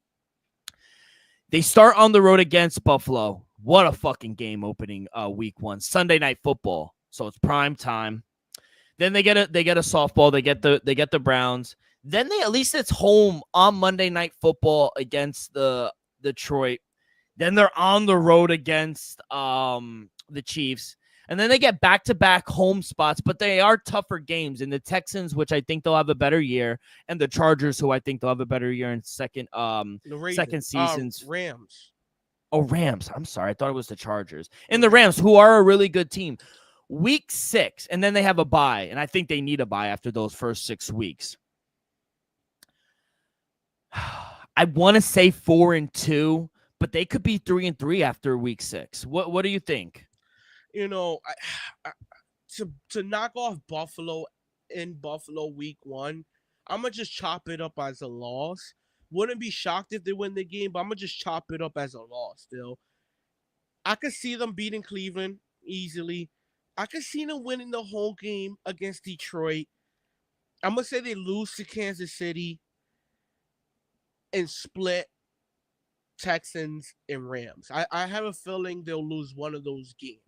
Speaker 2: They start on the road against Buffalo. What a fucking game opening week 1. Sunday Night Football. So it's prime time. Then they get a softball. They get the Browns. Then at least it's home on Monday Night Football against the Detroit. Then they're on the road against the Chiefs. And then they get back-to-back home spots, but they are tougher games. And the Texans, which I think they'll have a better year, and the Chargers, who I think they'll have a better year in second seasons.
Speaker 3: Rams.
Speaker 2: Oh, Rams. I'm sorry. I thought it was the Chargers. And the Rams, who are a really good team. Week 6, and then they have a bye, and I think they need a bye after those first 6 weeks. I want to say 4-2, but they could be 3-3 after week 6. What do you think?
Speaker 3: You know, to knock off Buffalo in Buffalo week 1, I'm going to just chop it up as a loss. Wouldn't be shocked if they win the game, but I'm going to just chop it up as a loss still. I could see them beating Cleveland easily. I could see them winning the whole game against Detroit. I'm going to say they lose to Kansas City and split Texans and Rams. I have a feeling they'll lose one of those games.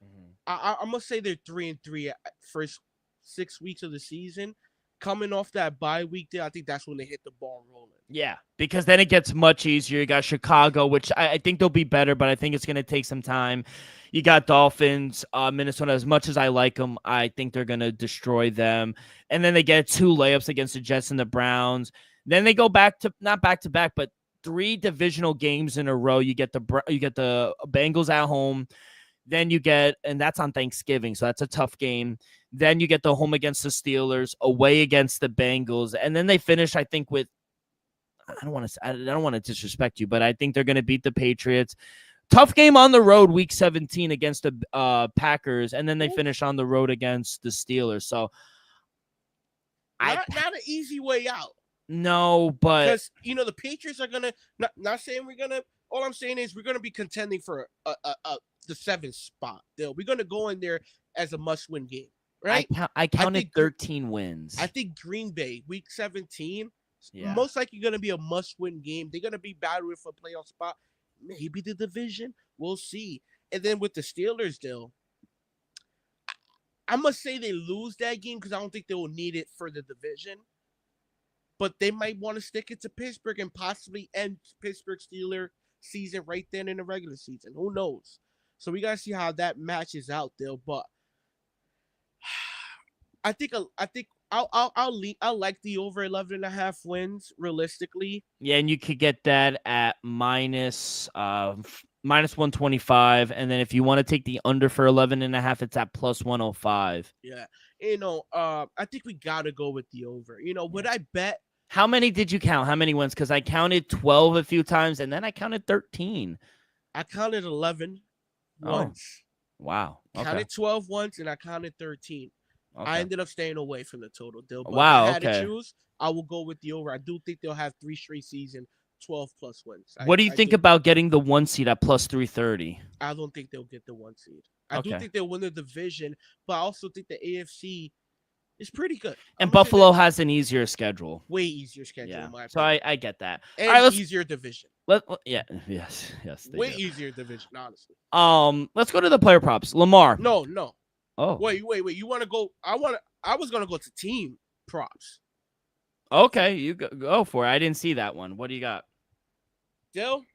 Speaker 3: Mm-hmm. I'm going to say they're 3-3 at first 6 weeks of the season. Coming off that bye week there, I think that's when they hit the ball rolling.
Speaker 2: Yeah, because then it gets much easier. You got Chicago, which I think they'll be better, but I think it's going to take some time. You got Dolphins, Minnesota. As much as I like them, I think they're going to destroy them. And then they get 2 layups against the Jets and the Browns. Then they go not back to back, but 3 divisional games in a row. You get the Bengals at home. Then you get, and that's on Thanksgiving, so that's a tough game. Then you get the home against the Steelers, away against the Bengals, and then they finish, I think, with I don't want to disrespect you, but I think they're going to beat the Patriots. Tough game on the road, week 17 against the Packers, and then they finish on the road against the Steelers. So,
Speaker 3: not an easy way out.
Speaker 2: No, but
Speaker 3: because the Patriots are gonna not saying we're gonna. All I'm saying is we're gonna be contending for the 7th spot. We're gonna go in there as a must-win game, right?
Speaker 2: I counted 13 wins.
Speaker 3: I think Green Bay, week 17,
Speaker 2: yeah,
Speaker 3: most likely gonna be a must-win game. They're gonna be battling for a playoff spot, maybe the division. We'll see. And then with the Steelers, I must say they lose that game because I don't think they will need it for the division. But they might want to stick it to Pittsburgh and possibly end Pittsburgh Steelers season right then in the regular season. Who knows? So we gotta see how that matches out there. But I think I'll like the over 11.5 wins realistically.
Speaker 2: Yeah, and you could get that at minus 125, and then if you want to take the under for 11.5, it's at plus 105.
Speaker 3: Yeah, I think we gotta go with the over. Would I bet
Speaker 2: How many did you count? How many wins? Because I counted 12 a few times, and then I counted 13.
Speaker 3: I counted 11 once.
Speaker 2: Wow.
Speaker 3: Counted 12 once, and I counted 13.
Speaker 2: Okay.
Speaker 3: I ended up staying away from the total deal. But
Speaker 2: Wow.
Speaker 3: if I had
Speaker 2: Okay.
Speaker 3: to choose, I will go with the over. I do think they'll have 3 straight seasons, 12+ wins.
Speaker 2: What do you think about getting the 1 seed at plus 330?
Speaker 3: I don't think they'll get the 1 seed. I do
Speaker 2: Okay.
Speaker 3: think they'll win the division, but I also think the AFC is pretty good.
Speaker 2: And Buffalo has an easier schedule.
Speaker 3: Way easier schedule,
Speaker 2: Yeah.
Speaker 3: in my
Speaker 2: So
Speaker 3: opinion.
Speaker 2: I get that.
Speaker 3: And
Speaker 2: All right,
Speaker 3: easier division.
Speaker 2: Yes. they
Speaker 3: Way
Speaker 2: do.
Speaker 3: easier division, honestly.
Speaker 2: Let's go to the player props. Lamar.
Speaker 3: No.
Speaker 2: Oh.
Speaker 3: Wait. You want to go? I was gonna go to team props.
Speaker 2: Okay, you go for it. I didn't see that one. What do you got?
Speaker 3: Dill,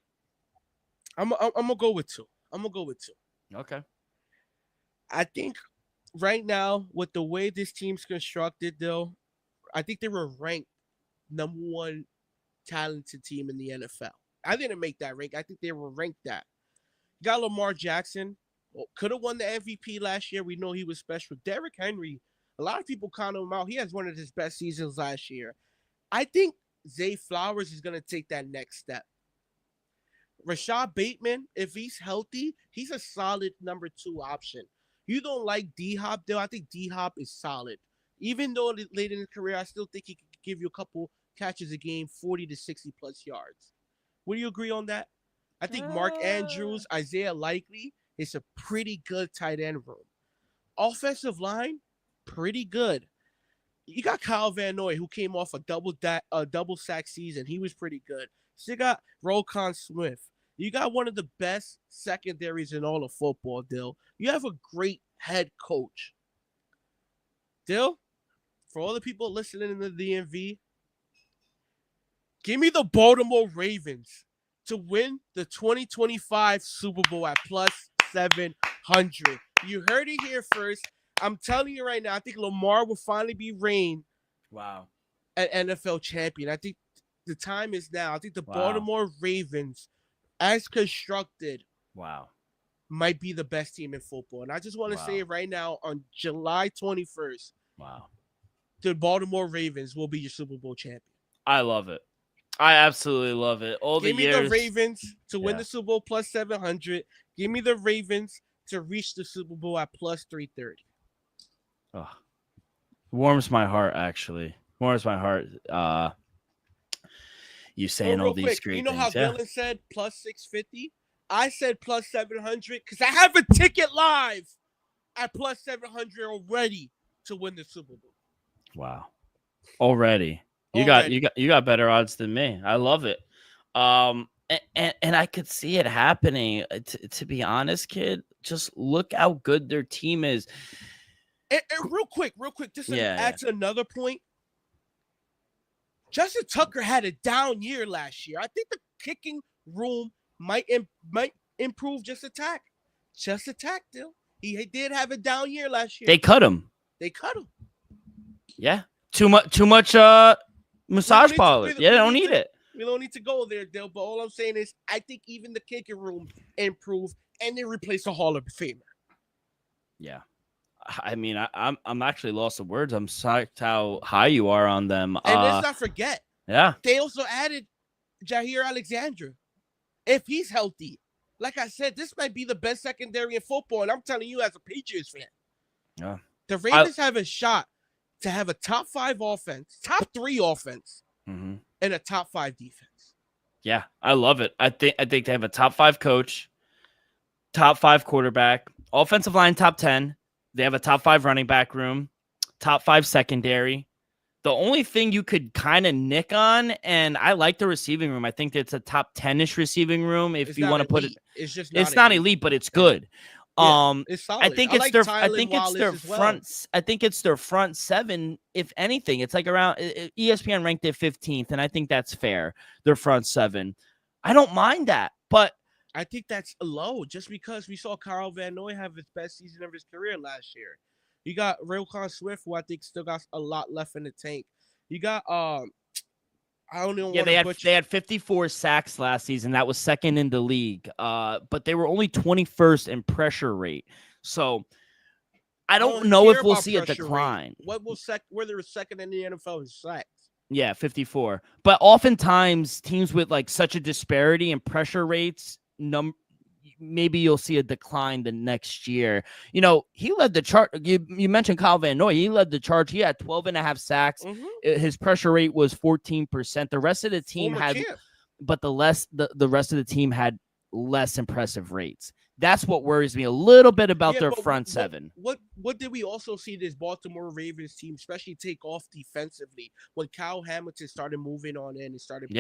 Speaker 3: I'm gonna go with 2.
Speaker 2: Okay.
Speaker 3: I think right now, with the way this team's constructed, Dill, I think they were ranked number 1 talented team in the NFL. I didn't make that rank. I think they were ranked that. Got Lamar Jackson. Could have won the MVP last year. We know he was special. Derrick Henry, a lot of people count him out. He has one of his best seasons last year. I think Zay Flowers is going to take that next step. Rashad Bateman, if he's healthy, he's a solid number 2 option. You don't like D-Hop, though. I think D-Hop is solid. Even though late in his career, I still think he could give you a couple catches a game, 40 to 60+ yards. Would you agree on that? I think Mark Andrews, Isaiah Likely is a pretty good tight end room. Offensive line, pretty good. You got Kyle Van Noy, who came off a double sack season. He was pretty good. So you got Roquan Smith. You got one of the best secondaries in all of football, Dill. You have a great head coach. Dill, for all the people listening in the DMV, give me the Baltimore Ravens to win the 2025 Super Bowl at plus 700. You heard it here first. I'm telling you right now, I think Lamar will finally be reigned an NFL champion. I think the time is now. I think the Baltimore Ravens, as constructed, might be the best team in football. And I just want to say it right now, on July 21st, the Baltimore Ravens will be your Super Bowl champion.
Speaker 2: I love it. I absolutely love it.
Speaker 3: Give me the Ravens to win the Super Bowl plus 700. Give me the Ravens to reach the Super Bowl at plus 330.
Speaker 2: Oh, warms my heart, actually. Warms my heart. You saying all these great things.
Speaker 3: You know how Dylan said plus 650? I said plus 700 because I have a ticket live at plus 700 already to win the Super Bowl. Wow.
Speaker 2: Already. You got better odds than me. I love it. And I could see it happening. To be honest, kid, just look how good their team is.
Speaker 3: And real quick, just to add to another point. Justin Tucker had a down year last year. I think the kicking room might improve just a tack. Just a tack, Dill. He did have a down year last year.
Speaker 2: They cut him. Yeah. Too much massage parlor. They don't need it.
Speaker 3: We don't need to go there, Dill. But all I'm saying is I think even the kicking room improved and they replaced a Hall of Famer.
Speaker 2: Yeah. I mean, I'm actually lost of words. I'm shocked how high you are on them.
Speaker 3: And let's not forget.
Speaker 2: Yeah.
Speaker 3: They also added Jair Alexander. If he's healthy. Like I said, this might be the best secondary in football. And I'm telling you as a Patriots fan.
Speaker 2: Yeah.
Speaker 3: The Ravens have a shot to have a top 5 offense, top 3 offense, and a top 5 defense.
Speaker 2: Yeah, I love it. I think they have a top 5 coach, top 5 quarterback, offensive line top 10. They have a top 5 running back room, top 5 secondary. The only thing you could kind of nick on, and I like the receiving room. I think it's a top 10-ish receiving room. If you want to put it,
Speaker 3: it's just
Speaker 2: it's not elite, but it's good.
Speaker 3: It's solid.
Speaker 2: I think it's their
Speaker 3: front.
Speaker 2: I think it's their front 7. If anything, it's like around ESPN ranked it 15th, and I think that's fair. Their front 7. I don't mind that, but
Speaker 3: I think that's low just because we saw Kyle Van Noy have his best season of his career last year. You got Roquan Swift, who I think still got a lot left in the tank. You got I don't know.
Speaker 2: Yeah, they had 54 sacks last season. That was second in the league. But they were only 21st in pressure rate. So I don't know if we'll see a decline.
Speaker 3: Where they were second in the NFL in sacks.
Speaker 2: Yeah, 54. But oftentimes teams with like such a disparity in pressure rates, maybe you'll see a decline the next year. He led the chart. You mentioned Kyle Van Noy. He led the charge. He had 12 and a half sacks. His pressure rate was 14%. The rest of the team
Speaker 3: Former
Speaker 2: had,
Speaker 3: champ.
Speaker 2: but the rest of the team had less impressive rates. That's what worries me a little bit about their front seven.
Speaker 3: What did we also see this Baltimore Ravens team, especially take off defensively when Kyle Hamilton started moving on in and started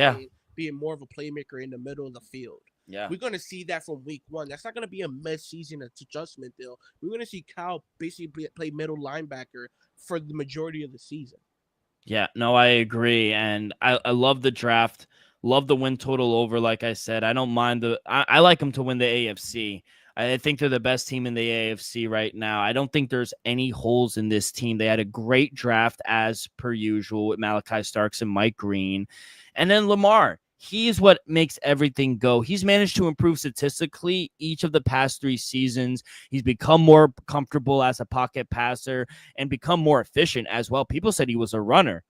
Speaker 3: being more of a playmaker in the middle of the field?
Speaker 2: Yeah,
Speaker 3: we're going to see that from week one. That's not going to be a mid-season adjustment deal. We're going to see Kyle basically play middle linebacker for the majority of the season.
Speaker 2: Yeah, no, I agree. And I love the draft. Love the win total over, like I said. I don't mind I like them to win the AFC. I think they're the best team in the AFC right now. I don't think there's any holes in this team. They had a great draft as per usual with Malachi Starks and Mike Green. And then Lamar. He's what makes everything go. He's managed to improve statistically each of the past 3 seasons. He's become more comfortable as a pocket passer and become more efficient as well. People said he was a runner.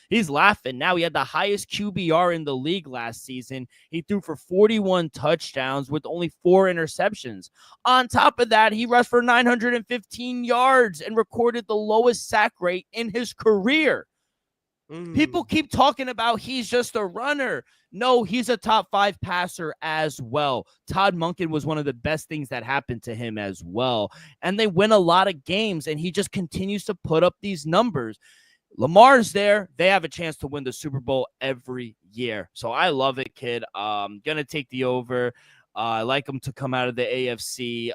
Speaker 2: He's laughing now. He had the highest QBR in the league last season. He threw for 41 touchdowns with only 4 interceptions. On top of that, he rushed for 915 yards and recorded the lowest sack rate in his career. People keep talking about he's just a runner. No, he's a top 5 passer as well. Todd Monken was one of the best things that happened to him as well. And they win a lot of games, and he just continues to put up these numbers. Lamar's there. They have a chance to win the Super Bowl every year. So I love it, kid. Going to take the over. I like them to come out of the AFC.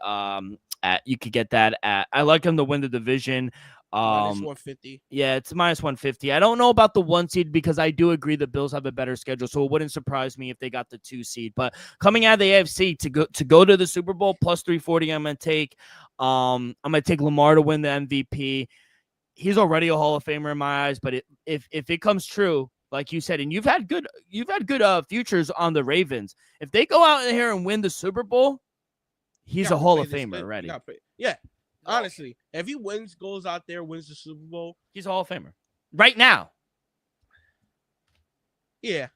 Speaker 2: You could get that at. I like them to win the division.
Speaker 3: Minus 150.
Speaker 2: Yeah, it's minus 150. I don't know about the 1 seed because I do agree the Bills have a better schedule, so it wouldn't surprise me if they got the 2 seed. But coming out of the AFC to go to the Super Bowl plus 340, I'm gonna take Lamar to win the MVP. He's already a Hall of Famer in my eyes, but if it comes true, like you said, and you've had good futures on the Ravens. If they go out in here and win the Super Bowl, he's a Hall of Famer already.
Speaker 3: Yeah. Honestly, if he goes out there, wins the Super Bowl,
Speaker 2: he's a Hall of Famer right now.
Speaker 3: Yeah.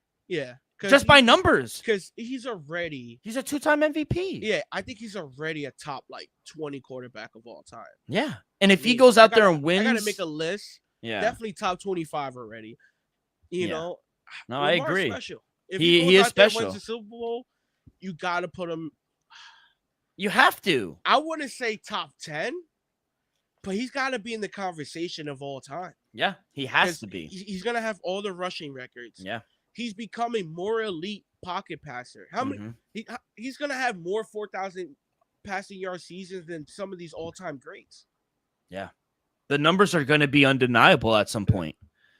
Speaker 2: Just by numbers.
Speaker 3: Because he's a
Speaker 2: 2-time MVP.
Speaker 3: Yeah, I think he's already a top 20 quarterback of all time.
Speaker 2: Yeah. And if he goes out there and wins.
Speaker 3: I got to make a list.
Speaker 2: Yeah.
Speaker 3: Definitely top 25 already. You know.
Speaker 2: No, I agree.
Speaker 3: Special. If
Speaker 2: he is special.
Speaker 3: Wins the Super Bowl, you got to put him.
Speaker 2: You have to.
Speaker 3: I wouldn't say top 10, but he's got to be in the conversation of all time.
Speaker 2: Yeah, he has to be.
Speaker 3: He's going to have all the rushing records.
Speaker 2: Yeah.
Speaker 3: He's becoming more elite pocket passer. How many? He's going to have more 4,000 passing yard seasons than some of these all-time greats.
Speaker 2: Yeah. The numbers are going to be undeniable at some point.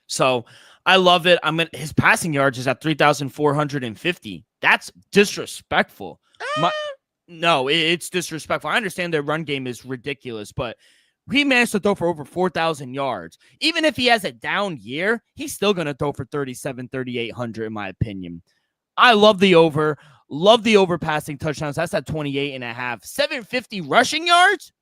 Speaker 2: So I love it. His passing yards is at 3,450. That's disrespectful. No, it's disrespectful. I understand their run game is ridiculous, but he managed to throw for over 4,000 yards. Even if he has a down year, he's still going to throw for 3,800 in my opinion. I love the over. Love the over passing touchdowns. That's at 28.5. 750 rushing yards?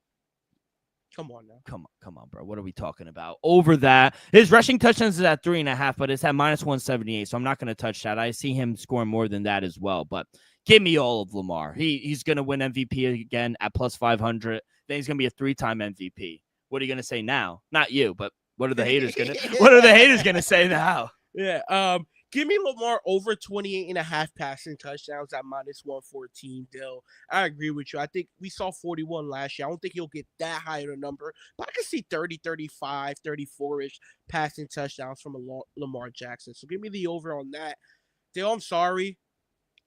Speaker 3: Come on now.
Speaker 2: Come on, bro. What are we talking about? Over that. His rushing touchdowns is at 3.5, but it's at minus 178, so I'm not going to touch that. I see him scoring more than that as well, but give me all of Lamar. He's going to win MVP again at plus 500. Then he's going to be a 3-time MVP. What are you going to say now? Not you, but what are the haters going to say now?
Speaker 3: Yeah. Give me Lamar over 28.5 passing touchdowns at minus 114, Dill. I agree with you. I think we saw 41 last year. I don't think he'll get that high of a number, but I can see 30, 35, 34-ish passing touchdowns from Lamar Jackson. So give me the over on that. Dill, I'm sorry.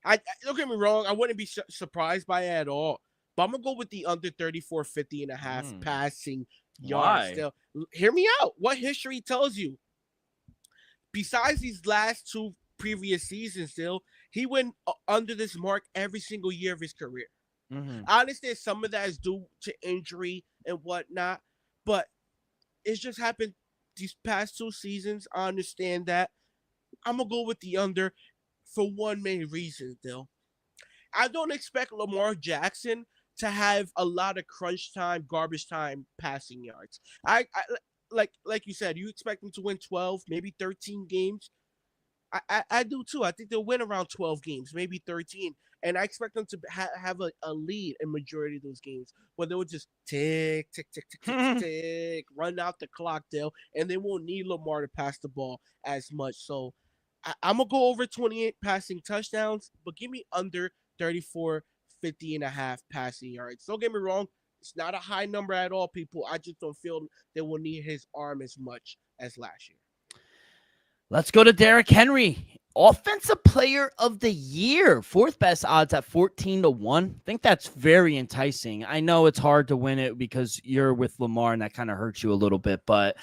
Speaker 3: I don't get me wrong. I wouldn't be surprised by it at all. But I'm going to go with the under 34.5 passing yards. Still. Hear me out. What history tells you? Besides these last 2 previous seasons, still, he went under this mark every single year of his career. I understand some of that is due to injury and whatnot, but it's just happened these past 2 seasons. I understand that. I'm going to go with the under for one main reason, still. I don't expect Lamar Jackson to have a lot of crunch time, garbage time passing yards. like you said, you expect them to win 12, maybe 13 games. I do too. I think they'll win around 12 games, maybe 13. And I expect them to have a lead in majority of those games where they would just tick, tick, tick, tick, tick, tick, tick, run out the clock, Dale, and they won't need Lamar to pass the ball as much. So I'm going to go over 28 passing touchdowns, but give me under 34, 50.5 passing yards. Don't get me wrong. It's not a high number at all, people. I just don't feel they will need his arm as much as last year.
Speaker 2: Let's go to Derrick Henry. Offensive Player of the Year. Fourth best odds at 14-1. I think that's very enticing. I know it's hard to win it because you're with Lamar and that kind of hurts you a little bit, but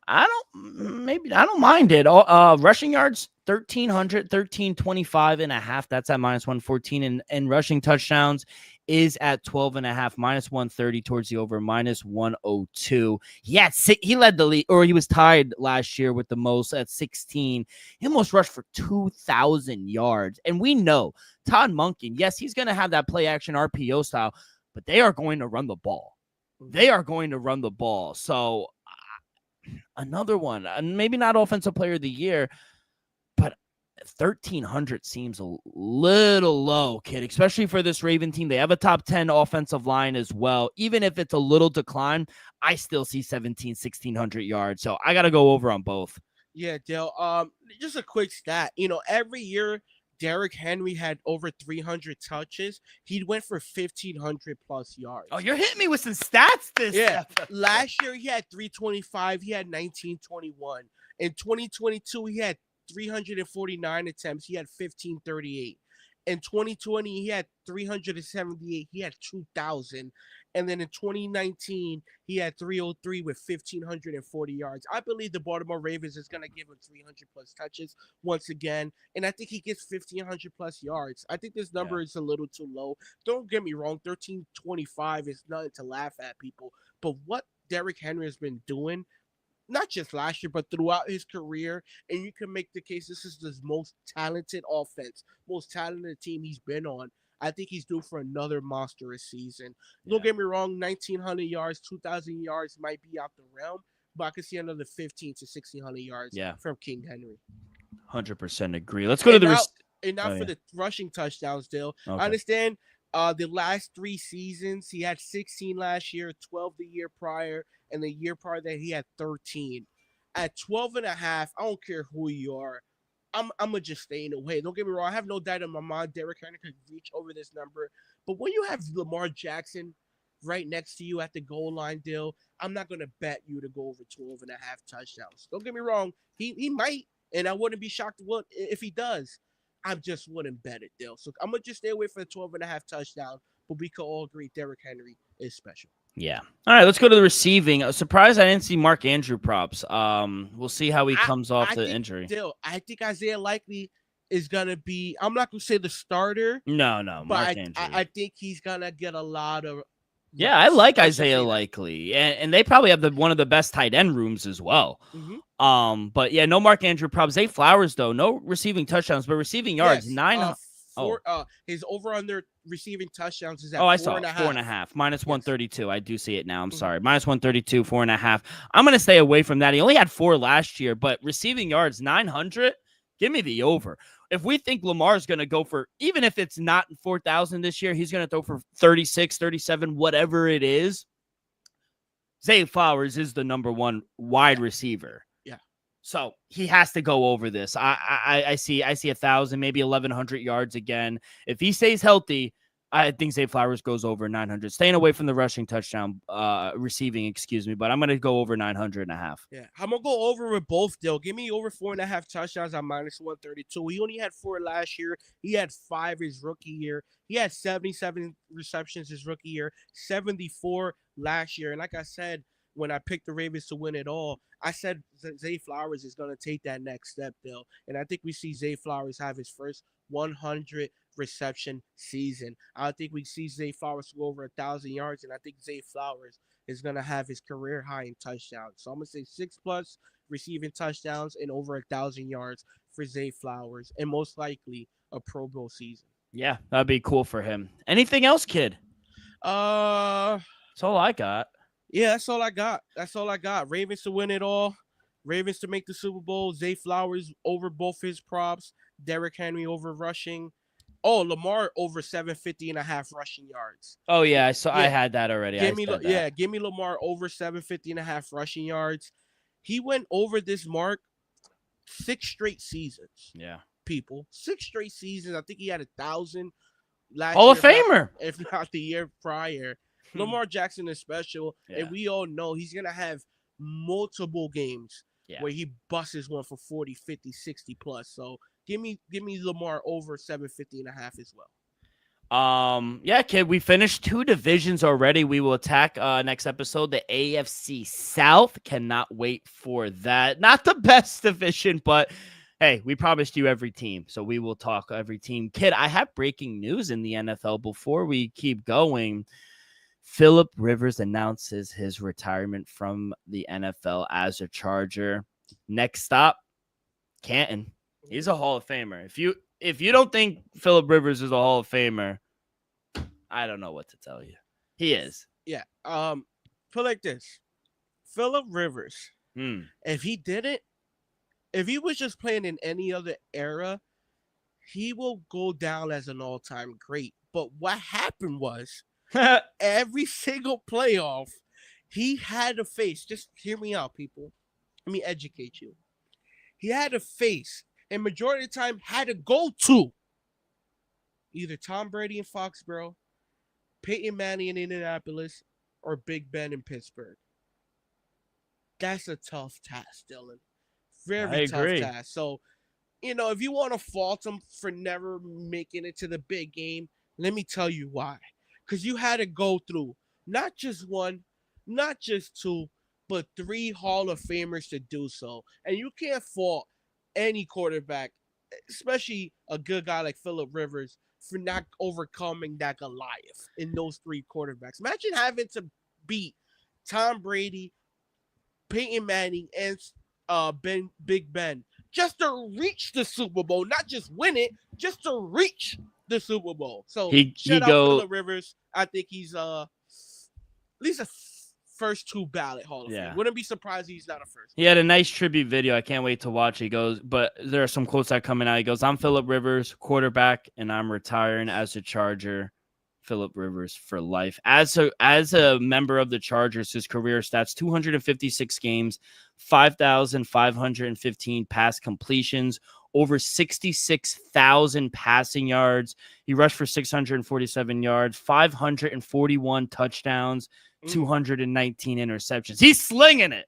Speaker 2: I don't mind it. Rushing yards, 1,300, 1,325.5. That's at -114. And rushing touchdowns is at 12.5, -130 towards the over, -102. He led the league, or he was tied last year with the most at 16. He almost rushed for 2,000 yards. And we know Todd Monken, yes, he's going to have that play action RPO style, but they are going to run the ball. They are going to run the ball. So another one, maybe not Offensive Player of the Year, but 1,300 seems a little low, kid, especially for this Raven team. They have a top 10 offensive line as well. Even if it's a little decline, I still see 1,600 yards. So I got to go over on both.
Speaker 3: Yeah, Dale. Just a quick stat. Every year Derrick Henry had over 300 touches. He went for 1,500 plus yards.
Speaker 2: Oh, you're hitting me with some stats this episode.
Speaker 3: Last year he had 325. He had 1921. In 2022 he had 349 attempts. He had 1,538. In 2020 he had 378. He had 2,000. And then in 2019 he had 303 with 1,540 yards. I believe the Baltimore Ravens is going to give him 300 plus touches once again, and I think he gets 1,500 plus yards. I think this number is a little too low. Don't get me wrong, 1,325 is nothing to laugh at, people. But what Derrick Henry has been doing, not just last year, but throughout his career, and you can make the case this is the most talented offense, most talented team he's been on. I think he's due for another monstrous season. Don't get me wrong, 1,900 yards, 2,000 yards might be out the realm, but I could see another 1,500 to 1,600 yards from King Henry.
Speaker 2: 100% agree. Let's go to the
Speaker 3: for the rushing touchdowns, Dale. Okay. I understand the last 3 seasons, he had 16 last year, 12 the year prior, and the year prior that he had 13. At 12.5, I don't care who you are. I'm going to just stay in the way. Don't get me wrong. I have no doubt in my mind Derrick Henry could reach over this number. But when you have Lamar Jackson right next to you at the goal line, Dale, I'm not going to bet you to go over 12.5 touchdowns. Don't get me wrong. He might, and I wouldn't be shocked if he does. I just wouldn't bet it, Dale. So I'm going to just stay away from the 12.5 touchdown. But we could all agree Derrick Henry is special.
Speaker 2: Yeah. All right, let's go to the receiving. Surprised I didn't see Mark Andrew props. We'll see how he comes off the injury.
Speaker 3: I think Isaiah Likely is going to be, I'm not going to say the starter.
Speaker 2: No,
Speaker 3: Mark Andrew. I think he's going to get a lot of.
Speaker 2: Yeah, I like Isaiah Likely. And they probably have one of the best tight end rooms as well. Mm-hmm. But yeah, no Mark Andrew props. Zay Flowers, though, no receiving touchdowns, but receiving yards, 900.
Speaker 3: His over-under receiving touchdowns is at
Speaker 2: 4.5. -132. I do see it now. I'm sorry. -132, 4.5. I'm going to stay away from that. He only had 4 last year, but receiving yards, 900. Give me the over. If we think Lamar's going to go for, even if it's not 4,000 this year, he's going to throw for 36, 37, whatever it is. Zay Flowers is the number 1 wide receiver. So he has to go over this. I see 1,000, maybe 1,100 yards again. If he stays healthy, I think Zay Flowers goes over 900. Staying away from the rushing touchdown, receiving, but I'm going to go over 900.5.
Speaker 3: Yeah, I'm going to go over with both, Dale. Give me over 4.5 touchdowns at -132. He only had 4 last year. He had 5 his rookie year. He had 77 receptions his rookie year, 74 last year. And like I said, when I picked the Ravens to win it all, I said Zay Flowers is going to take that next step, Bill. And I think we see Zay Flowers have his first 100 reception season. I think we see Zay Flowers go over 1,000 yards, and I think Zay Flowers is going to have his career high in touchdowns. So I'm going to say 6+ receiving touchdowns and over 1,000 yards for Zay Flowers, and most likely a Pro Bowl season.
Speaker 2: Yeah, that'd be cool for him. Anything else, kid?
Speaker 3: That's
Speaker 2: all I got.
Speaker 3: Yeah, that's all I got. That's all I got. Ravens to win it all. Ravens to make the Super Bowl. Zay Flowers over both his props. Derrick Henry over rushing. Oh, Lamar over 750.5 rushing yards.
Speaker 2: Oh yeah, so I
Speaker 3: Yeah,
Speaker 2: had that already. I said that.
Speaker 3: give me Lamar over 750.5 rushing yards. He went over this mark 6 straight seasons.
Speaker 2: Yeah.
Speaker 3: People, 6 straight seasons. I think he had 1,000 last
Speaker 2: Hall
Speaker 3: year,
Speaker 2: of Famer.
Speaker 3: if not the year prior. Lamar Jackson is special,
Speaker 2: Yeah.
Speaker 3: and we all know he's gonna have multiple games
Speaker 2: Yeah.
Speaker 3: where he busts one for 40, 50, 60 plus. So give me Lamar over 750.5 as well.
Speaker 2: Yeah, kid, we finished 2 divisions already. We will attack next episode the AFC South. Cannot wait for that. Not the best division, but hey, we promised you every team, so we will talk every team. Kid, I have breaking news in the NFL before we keep going. Philip Rivers announces his retirement from the NFL as a Charger. Next stop, Canton. He's a Hall of Famer. If you don't think Philip Rivers is a Hall of Famer, I don't know what to tell you. He is.
Speaker 3: Yeah. Put like this. Philip Rivers, if he was just playing in any other era, he will go down as an all-time great. But what happened was every single playoff he had to face, just hear me out, people. Let me educate you. He had to face, and majority of the time had to go to either Tom Brady in Foxborough, Peyton Manning in Indianapolis, or Big Ben in Pittsburgh. That's a tough task, Dylan. Very tough task. So, if you want to fault him for never making it to the big game, let me tell you why. Because you had to go through not just one, not just two, but 3 Hall of Famers to do so. And you can't fault any quarterback, especially a good guy like Philip Rivers, for not overcoming that Goliath in those 3 quarterbacks. Imagine having to beat Tom Brady, Peyton Manning, and Big Ben just to reach the Super Bowl, not just win it, just to reach the Super Bowl. So shout out Philip Rivers. I think he's at least a first 2 ballot Hall of Fame. Wouldn't be surprised he's not a first.
Speaker 2: He had a nice tribute video. I can't wait to watch. He goes, but there are some quotes that are coming out. He goes, "I'm Philip Rivers, quarterback, and I'm retiring as a Charger. Philip Rivers for life." As a member of the Chargers, his career stats: 256 games, 5,515 pass completions, over 66,000 passing yards. He rushed for 647 yards, 541 touchdowns, 219 interceptions. He's slinging it.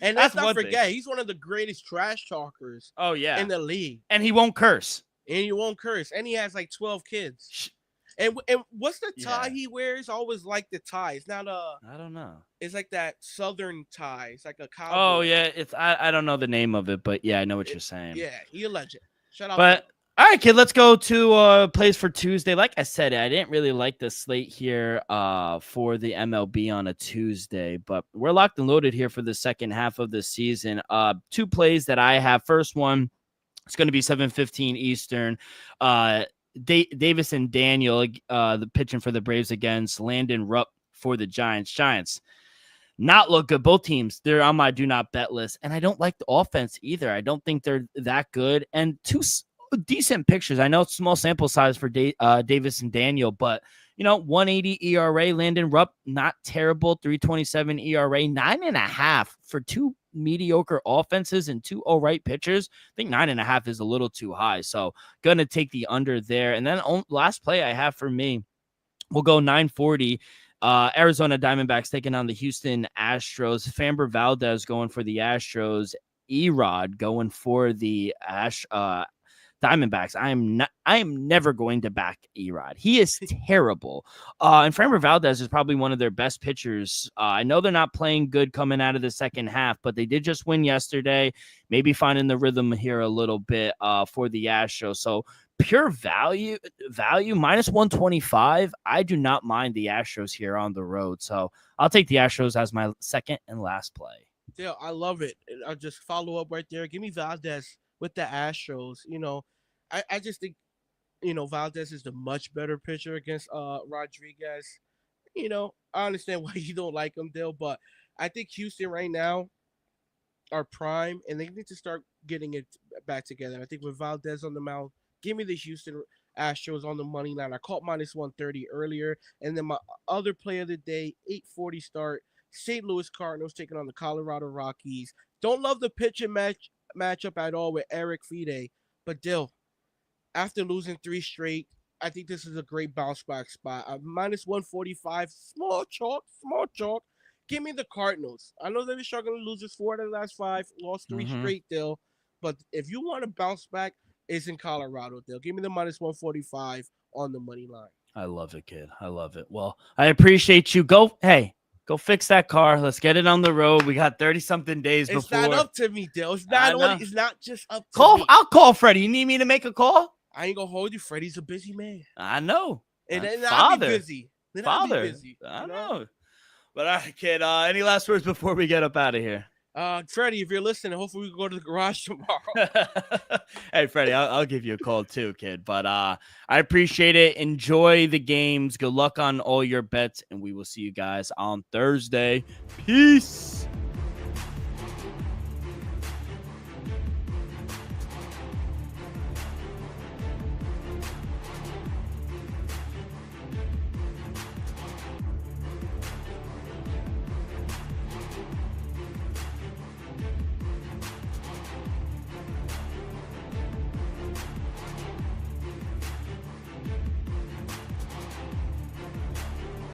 Speaker 3: And let's not forget, he's one of the greatest trash talkers in the league.
Speaker 2: And he won't curse.
Speaker 3: And he has like 12 kids. And what's the tie he wears? I always like the tie. It's not
Speaker 2: I don't know.
Speaker 3: It's like that southern tie. It's like a cowboy.
Speaker 2: Oh yeah, I don't know the name of it, but yeah, I know what you're saying.
Speaker 3: Yeah, you're a legend. Shut up.
Speaker 2: But all right, kid, let's go to plays for Tuesday. Like I said, I didn't really like the slate here for the MLB on a Tuesday, but we're locked and loaded here for the second half of the season. 2 plays that I have. First one, it's going to be 7:15 Eastern. Davis and Daniel, the pitching for the Braves against Landon Rupp for the Giants. Giants not look good. Both teams, they're on my do not bet list, and I don't like the offense either. I don't think they're that good. And 2 decent pictures. I know it's small sample size for Davis and Daniel, but 180 ERA. Landon Rupp, not terrible. 3.27 ERA. 9.5 for 2 mediocre offenses and 2 all right pitchers. I think 9.5 is a little too high. So gonna take the under there. And then last play I have for me, we'll go 9:40. Arizona Diamondbacks taking on the Houston Astros. Framber Valdez going for the Astros. Erod going for the Diamondbacks. I am never going to back Erod. He is terrible. And Framber Valdez is probably one of their best pitchers. I know they're not playing good coming out of the second half, but they did just win yesterday. Maybe finding the rhythm here a little bit for the Astros. So pure value minus 125. I do not mind the Astros here on the road. So I'll take the Astros as my second and last play.
Speaker 3: Yeah, I love it. I'll just follow up right there. Give me Valdez with the Astros. I just think, Valdez is the much better pitcher against Rodriguez. I understand why you don't like them, Dill, but I think Houston right now are prime, and they need to start getting it back together. I think with Valdez on the mound, give me the Houston Astros on the money line. I caught minus 130 earlier, and then my other play of the day, 8:40 start. St. Louis Cardinals taking on the Colorado Rockies. Don't love the pitching matchup at all with Eric Fide, but Dill, after losing 3 straight, I think this is a great bounce back spot. Minus 145, small chalk, small chalk. Give me the Cardinals. I know they've been struggling to lose this 4 out of the last 5, lost 3 straight, Dill. But if you want to bounce back, it's in Colorado, Dill. Give me the minus 145 on the money line.
Speaker 2: I love it, kid. I love it. Well, I appreciate you. Go fix that car. Let's get it on the road. We got 30-something days before.
Speaker 3: It's not up to me, Dill. It's not just up to me.
Speaker 2: I'll call Freddie. You need me to make a call?
Speaker 3: I ain't gonna hold you. Freddie's a busy man.
Speaker 2: I know.
Speaker 3: And then I'll be busy.
Speaker 2: I know. But all right, kid. Any last words before we get up out of here?
Speaker 3: Freddie, if you're listening, hopefully we can go to the garage tomorrow.
Speaker 2: Hey, Freddie, I'll give you a call too, kid. But I appreciate it. Enjoy the games. Good luck on all your bets, and we will see you guys on Thursday. Peace.